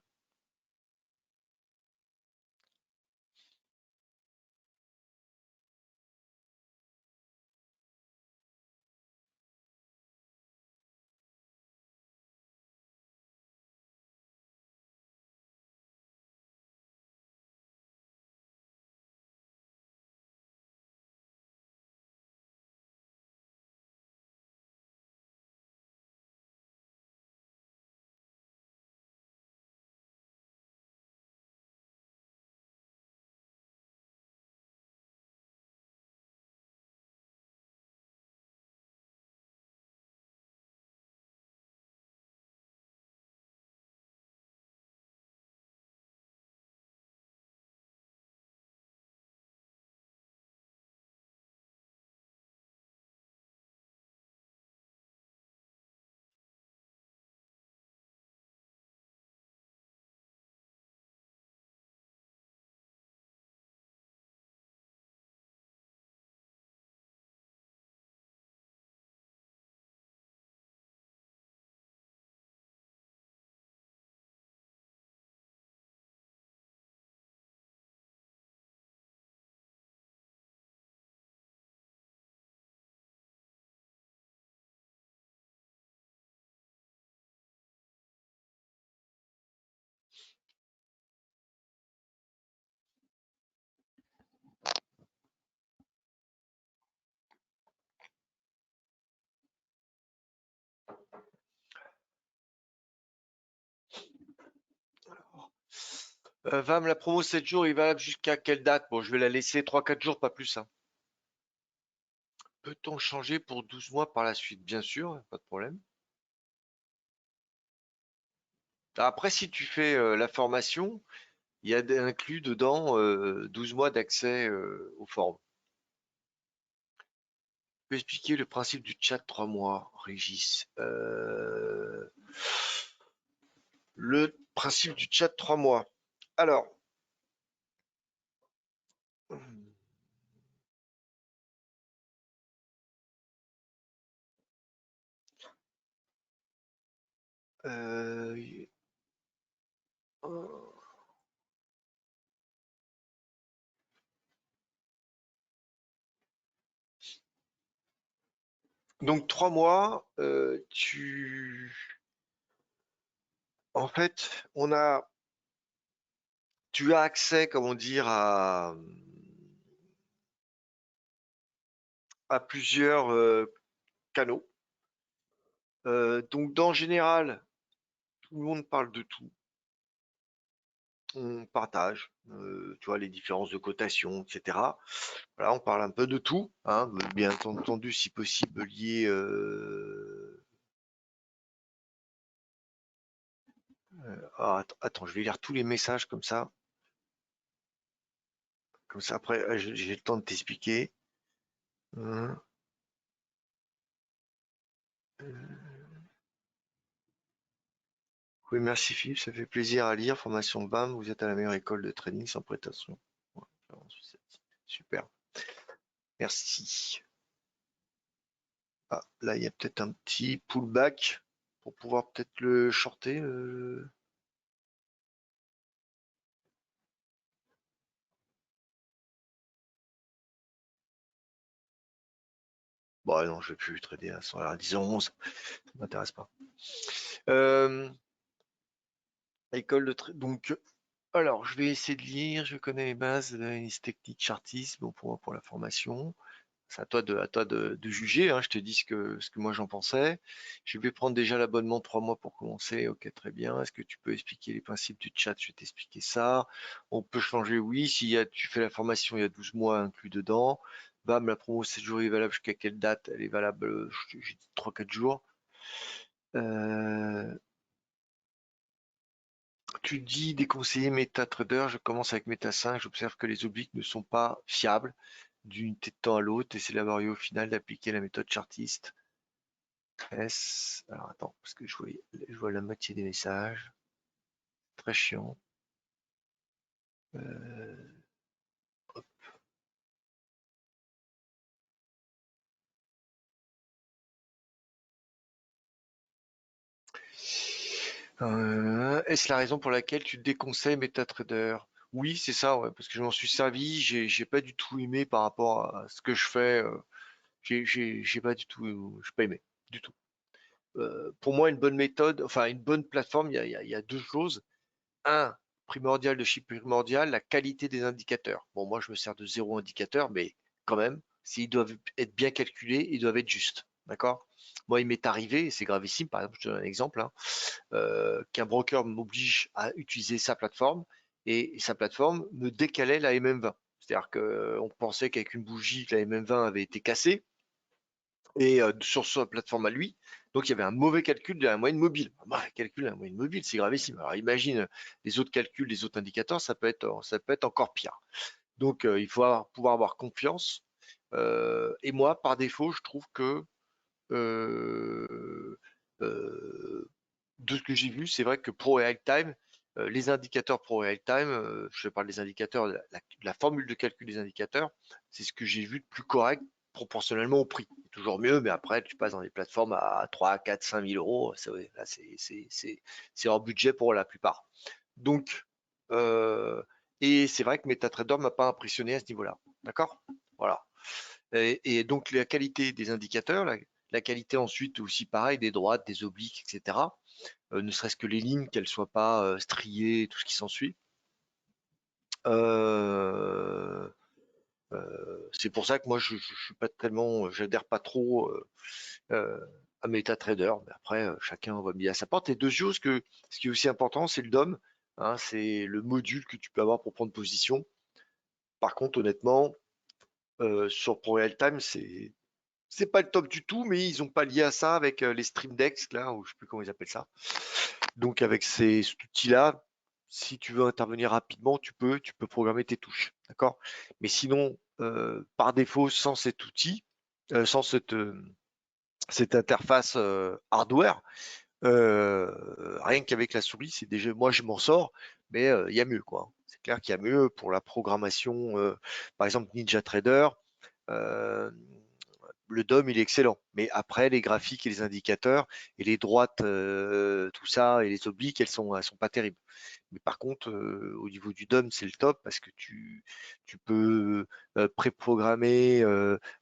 VAM, la promo 7 jours est valable jusqu'à quelle date? Bon, je vais la laisser 3-4 jours, pas plus, hein. Peut-on changer pour 12 mois par la suite? Bien sûr, pas de problème. Après, si tu fais la formation, il y a inclus dedans 12 mois d'accès aux formes. Tu peux expliquer le principe du chat 3 mois, Régis? Le principe du chat 3 mois. Alors, euh, donc 3 mois, en fait, tu as accès, comment dire, à plusieurs canaux. Donc, dans général, tout le monde parle de tout. On partage, tu vois, les différences de cotation, etc. Voilà, on parle un peu de tout, hein, bien entendu, si possible, lié. Attends, je vais lire tous les messages comme ça. Comme ça, après, j'ai le temps de t'expliquer. Hein. Oui, merci Philippe, ça fait plaisir à lire. Formation BAM, vous êtes à la meilleure école de trading sans prétention. Ouais, super, merci. Ah, là, il y a peut-être un petit pullback pour pouvoir peut-être le shorter. Bon, non, je vais plus trader à 10h11, ça m'intéresse pas. École de donc, alors, je vais essayer de lire. Je connais les bases de l'analyse technique chartiste, bon, pour la formation. C'est à toi de juger, hein. Je te dis ce que moi j'en pensais. Je vais prendre déjà l'abonnement 3 mois pour commencer. Ok, très bien. Est-ce que tu peux expliquer les principes du chat? Je vais t'expliquer ça. On peut changer, oui. Si tu fais la formation, il y a 12 mois inclus dedans. Bam, la promo 7 jours est valable jusqu'à quelle date? Elle est valable, j'ai dit 3-4 jours. Euh, Tu dis déconseiller MetaTrader, je commence avec Meta 5, j'observe que les obliques ne sont pas fiables d'une unité de temps à l'autre et c'est laborieux au final d'appliquer la méthode chartiste. Alors attends, parce que je vois la moitié des messages. Très chiant. Euh, Est-ce la raison pour laquelle tu déconseilles MetaTrader? Oui, c'est ça, ouais, parce que je m'en suis servi, j'ai pas du tout aimé par rapport à ce que je fais. J'ai pas du tout, j'ai pas aimé du tout. Pour moi, une bonne méthode, enfin une bonne plateforme, il y a deux choses. Un, primordial de chez primordial, la qualité des indicateurs. Bon, moi, je me sers de zéro indicateur, mais quand même, s'ils doivent être bien calculés, ils doivent être justes. D'accord? Moi, il m'est arrivé, et c'est gravissime, par exemple, je te donne un exemple, hein, qu'un broker m'oblige à utiliser sa plateforme et sa plateforme me décalait la MM20. C'est-à-dire qu'on pensait qu'avec une bougie, la MM20 avait été cassée et sur sa plateforme à lui. Donc il y avait un mauvais calcul de la moyenne mobile. Bah, calcul de la moyenne mobile, c'est gravissime. Alors imagine les autres calculs, les autres indicateurs, ça peut être encore pire. Donc il faut pouvoir avoir confiance. Et moi, par défaut, je trouve que euh, euh, de ce que j'ai vu, c'est vrai que Pro Real Time, les indicateurs Pro Real Time, je parle des indicateurs, la formule de calcul des indicateurs, c'est ce que j'ai vu de plus correct proportionnellement au prix. Toujours mieux, mais après, tu passes dans des plateformes à 3, 4, 5 000 euros, ouais, là, c'est hors budget pour la plupart. Donc, euh, et c'est vrai que MetaTrader m'a pas impressionné à ce niveau-là. D'accord? Voilà. Et donc, la qualité des indicateurs, la qualité ensuite aussi pareil des droites, des obliques, etc. Ne serait-ce que les lignes, qu'elles soient pas striées, tout ce qui s'ensuit. Euh, c'est pour ça que moi je suis pas tellement, j'adhère pas trop euh, à MetaTrader. Mais après, chacun voit bien à sa porte. Et deux choses ce qui est aussi important, c'est le DOM. hein, c'est le module que tu peux avoir pour prendre position. Par contre, honnêtement, sur Pro Real Time, c'est pas le top du tout, mais ils ont pallié à ça avec les Stream Decks, là, ou je sais plus comment ils appellent ça. Donc avec cet outil-là, si tu veux intervenir rapidement, tu peux programmer tes touches, d'accord? Mais sinon, par défaut, sans cet outil, sans cette interface hardware, rien qu'avec la souris, c'est déjà, moi je m'en sors, mais il y a mieux, quoi. C'est clair qu'il y a mieux pour la programmation, par exemple NinjaTrader. euh, le DOM, il est excellent. Mais après, les graphiques et les indicateurs et les droites, tout ça, et les obliques, elles sont pas terribles. Mais par contre, au niveau du DOM, c'est le top parce que tu peux préprogrammer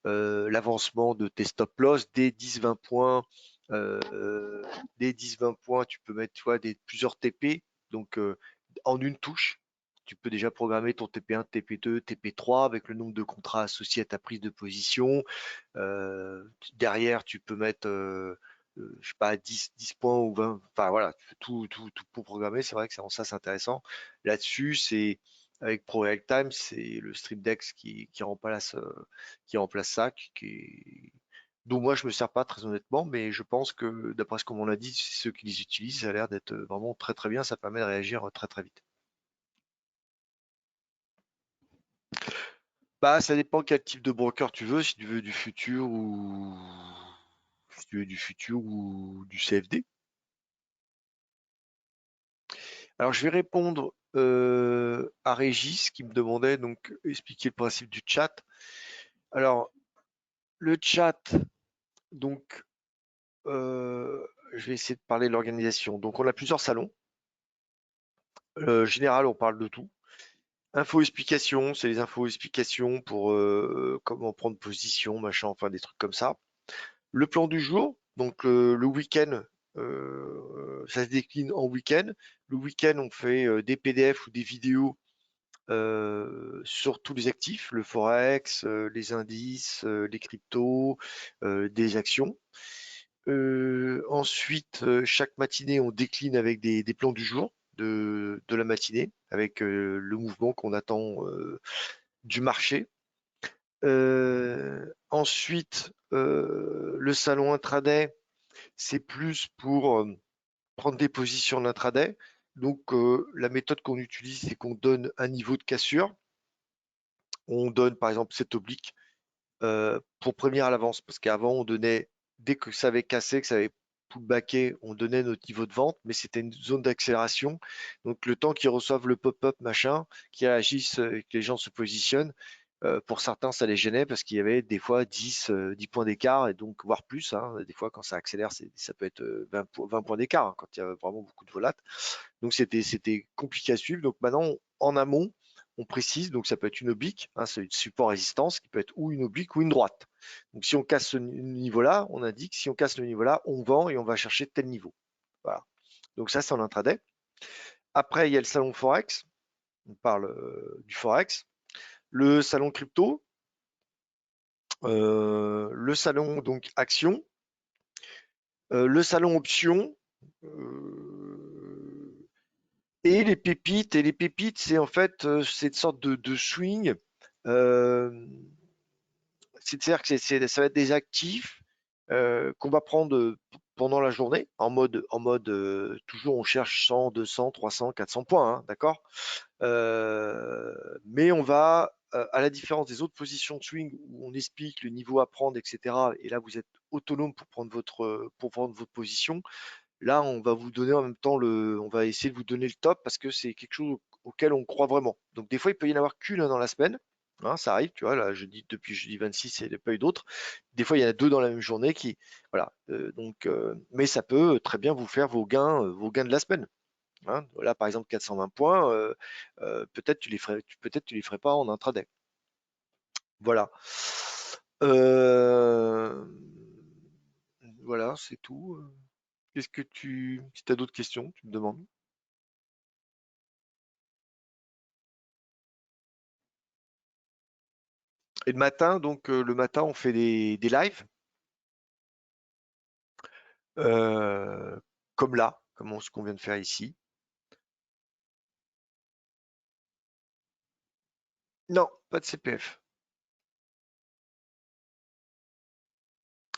l'avancement de tes stop loss dès 10-20 points. Dès 10-20 points, tu peux mettre, tu vois, plusieurs TP. Donc, en une touche, tu peux déjà programmer ton TP1, TP2, TP3 avec le nombre de contrats associés à ta prise de position. Derrière, tu peux mettre, je sais pas, 10 points ou 20. Enfin voilà, tu peux tout pour programmer. C'est vrai que ça, c'est intéressant. Là-dessus, c'est avec Pro Time, c'est le Stream Deck qui remplace ça, dont moi je me sers pas très honnêtement, mais je pense que d'après ce qu'on m'en a dit, ceux qui les utilisent, ça a l'air d'être vraiment très très bien. Ça permet de réagir très très vite. Bah, ça dépend quel type de broker tu veux, si tu veux du futur ou si tu veux du futur ou du CFD. Alors, je vais répondre à Régis qui me demandait donc expliquer le principe du chat. Alors, le chat, donc, je vais essayer de parler de l'organisation. Donc, on a plusieurs salons. Général, on parle de tout. Info explication, c'est les infos explications pour comment prendre position, machin, enfin des trucs comme ça. Le plan du jour, donc le week-end, ça se décline en week-end. Le week-end, on fait des PDF ou des vidéos sur tous les actifs, le forex, les indices, les cryptos, des actions. Ensuite, chaque matinée, on décline avec des plans du jour de la matinée, avec le mouvement qu'on attend du marché. Ensuite, le salon intraday, c'est plus pour prendre des positions en intraday. Donc, la méthode qu'on utilise, c'est qu'on donne un niveau de cassure. On donne par exemple cet oblique pour prévenir à l'avance, parce qu'avant on donnait, dès que ça avait cassé, que ça avait pullbacké, on donnait notre niveau de vente, mais c'était une zone d'accélération. Donc le temps qu'ils reçoivent le pop-up machin, qu'ils réagissent, que les gens se positionnent, pour certains ça les gênait parce qu'il y avait des fois 10 points d'écart, et donc voire plus, hein. Des fois quand ça accélère, ça peut être 20 points d'écart, hein, quand il y a vraiment beaucoup de volatilité. Donc c'était compliqué à suivre. Donc maintenant, en amont, on précise, donc ça peut être une oblique, hein, c'est une support résistance qui peut être ou une oblique ou une droite. Donc si on casse ce niveau-là, on indique, si on casse le niveau-là, on vend et on va chercher tel niveau. Voilà. Donc ça, c'est en intraday. Après, il y a le salon Forex. On parle du Forex. Le salon crypto. Le salon donc action. Le salon option. Euh, et les pépites, c'est en fait cette sorte de swing. Euh, C'est-à-dire que ça va être des actifs qu'on va prendre pendant la journée, en mode toujours on cherche 100, 200, 300, 400 points, hein, d'accord? Mais on va, à la différence des autres positions de swing où on explique le niveau à prendre, etc. Et là, vous êtes autonome pour prendre votre position. Là, on va vous donner en même temps on va essayer de vous donner le top parce que c'est quelque chose auquel on croit vraiment. Donc des fois, il peut y en avoir qu'une dans la semaine, hein, ça arrive, tu vois, là, depuis jeudi 26, il n'y a pas eu d'autres. Des fois, il y en a deux dans la même journée voilà. Donc, mais ça peut très bien vous faire vos gains de la semaine, hein. Là, par exemple, 420 points, peut-être peut-être tu les ferais pas en intraday. Voilà. Euh, voilà, c'est tout. Si tu as d'autres questions, tu me demandes. Et le matin, donc le matin, on fait des lives, euh, comme là, ce qu'on vient de faire ici. Non, pas de CPF.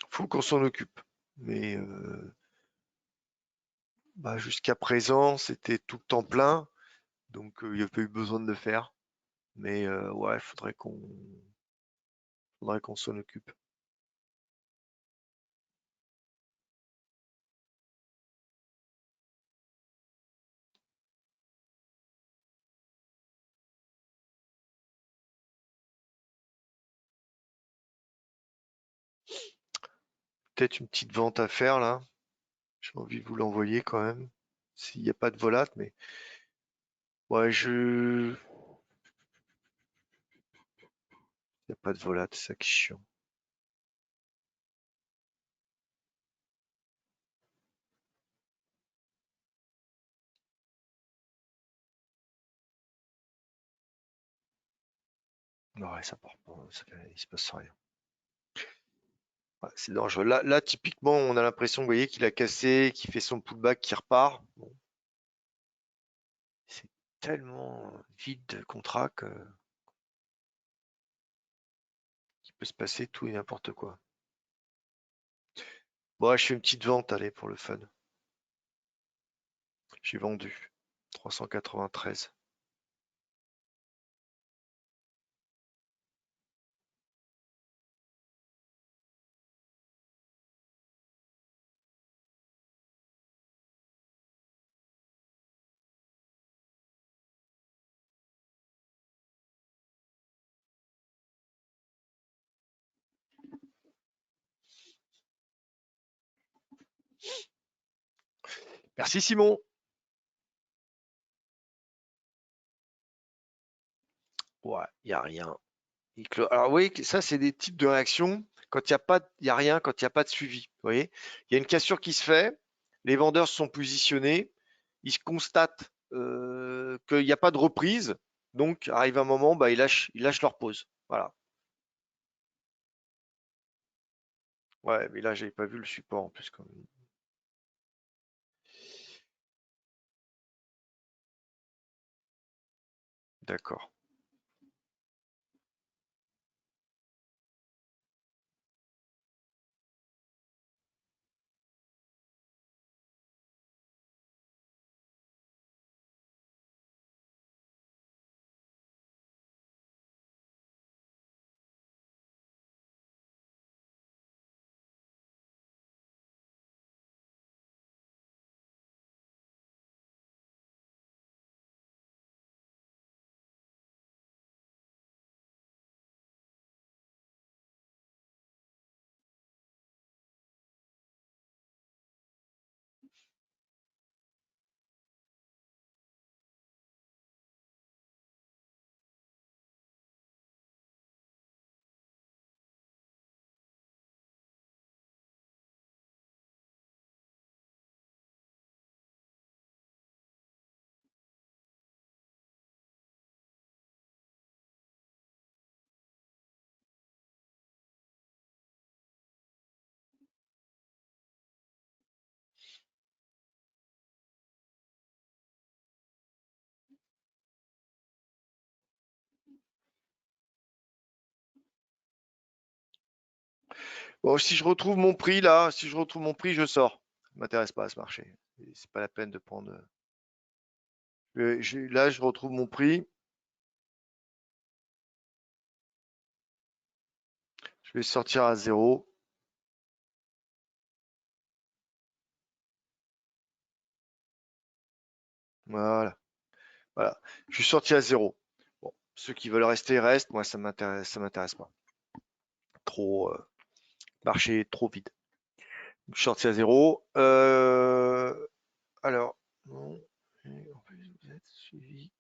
Faut qu'on s'en occupe. Mais bah, jusqu'à présent, c'était tout le temps plein, donc il n'y a pas eu besoin de le faire. Mais ouais, faudrait qu'on s'en occupe. Peut-être une petite vente à faire là. J'ai envie de vous l'envoyer quand même. S'il n'y a pas de volate, mais ouais, il n'y a pas de volate, c'est ça qui est chiant. Ouais, ça part pas, il se passe rien. Ouais, c'est dangereux. Là, typiquement, on a l'impression, vous voyez, qu'il a cassé, qu'il fait son pullback, qu'il repart. Bon, c'est tellement vide de contrat qu'il peut se passer tout et n'importe quoi. Bon, ouais, je fais une petite vente, allez, pour le fun. J'ai vendu 393. Merci Simon. Ouais, il n'y a rien. Alors, vous voyez, que ça, c'est des types de réactions quand il n'y a pas, il y a rien, quand il n'y a pas de suivi. Vous voyez, il y a une cassure qui se fait, les vendeurs se sont positionnés, ils se constatent qu'il n'y a pas de reprise, donc arrive un moment, bah, ils lâchent leur pause. Voilà. Ouais, mais là, j'avais pas vu le support en plus quand même. D'accord. Bon, si je retrouve mon prix là, si je retrouve mon prix, je sors. Ça m'intéresse pas à ce marché. C'est pas la peine de prendre. Là, je retrouve mon prix. Je vais sortir à zéro. Voilà. Voilà. Je suis sorti à zéro. Bon, ceux qui veulent rester restent. Moi, ça m'intéresse pas. Trop, marché trop vide. Je suis sorti à zéro. Alors, non. En plus, vous êtes suivi.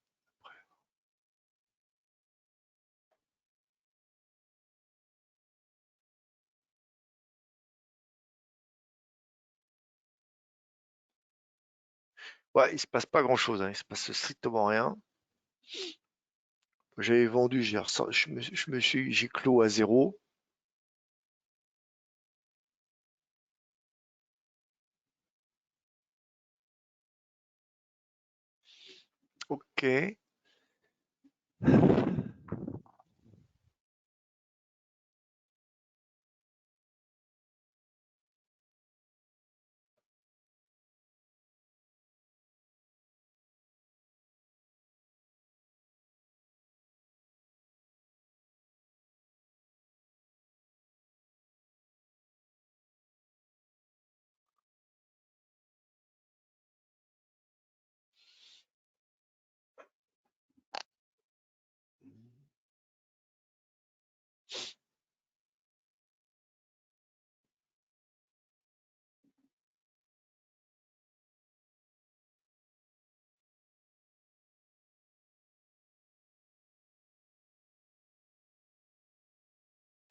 Ouais, il se passe pas grand-chose, hein. Il se passe strictement rien. J'avais vendu, j'ai clos à zéro. Ok.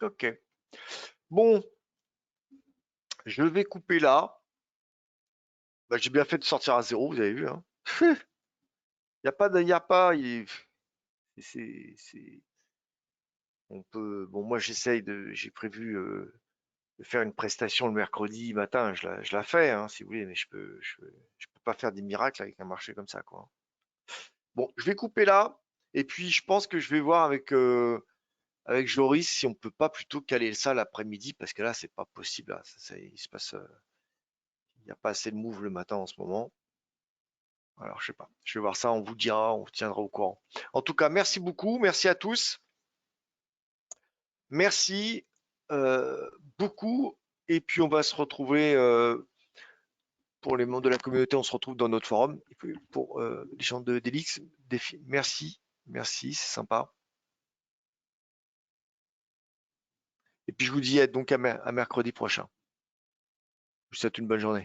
Ok. Bon, je vais couper là. Bah, j'ai bien fait de sortir à zéro, vous avez vu, hein. Il y a pas, il y a pas, on peut. Bon, moi j'ai prévu de faire une prestation le mercredi matin. Je la fais, hein, si vous voulez, mais je peux pas faire des miracles avec un marché comme ça, quoi. Bon, je vais couper là, et puis je pense que je vais voir avec Joris si on peut pas plutôt caler ça l'après-midi, parce que là, c'est pas possible. Là. Il se passe, il n'y a pas assez de move le matin en ce moment. Alors, je sais pas. Je vais voir ça, on vous dira, on vous tiendra au courant. En tout cas, merci beaucoup, merci à tous. Merci beaucoup. Et puis, on va se retrouver pour les membres de la communauté. On se retrouve dans notre forum. Et puis, pour les gens de d'Elix, merci, merci, c'est sympa. Et puis, je vous dis donc à mercredi prochain. Je vous souhaite une bonne journée.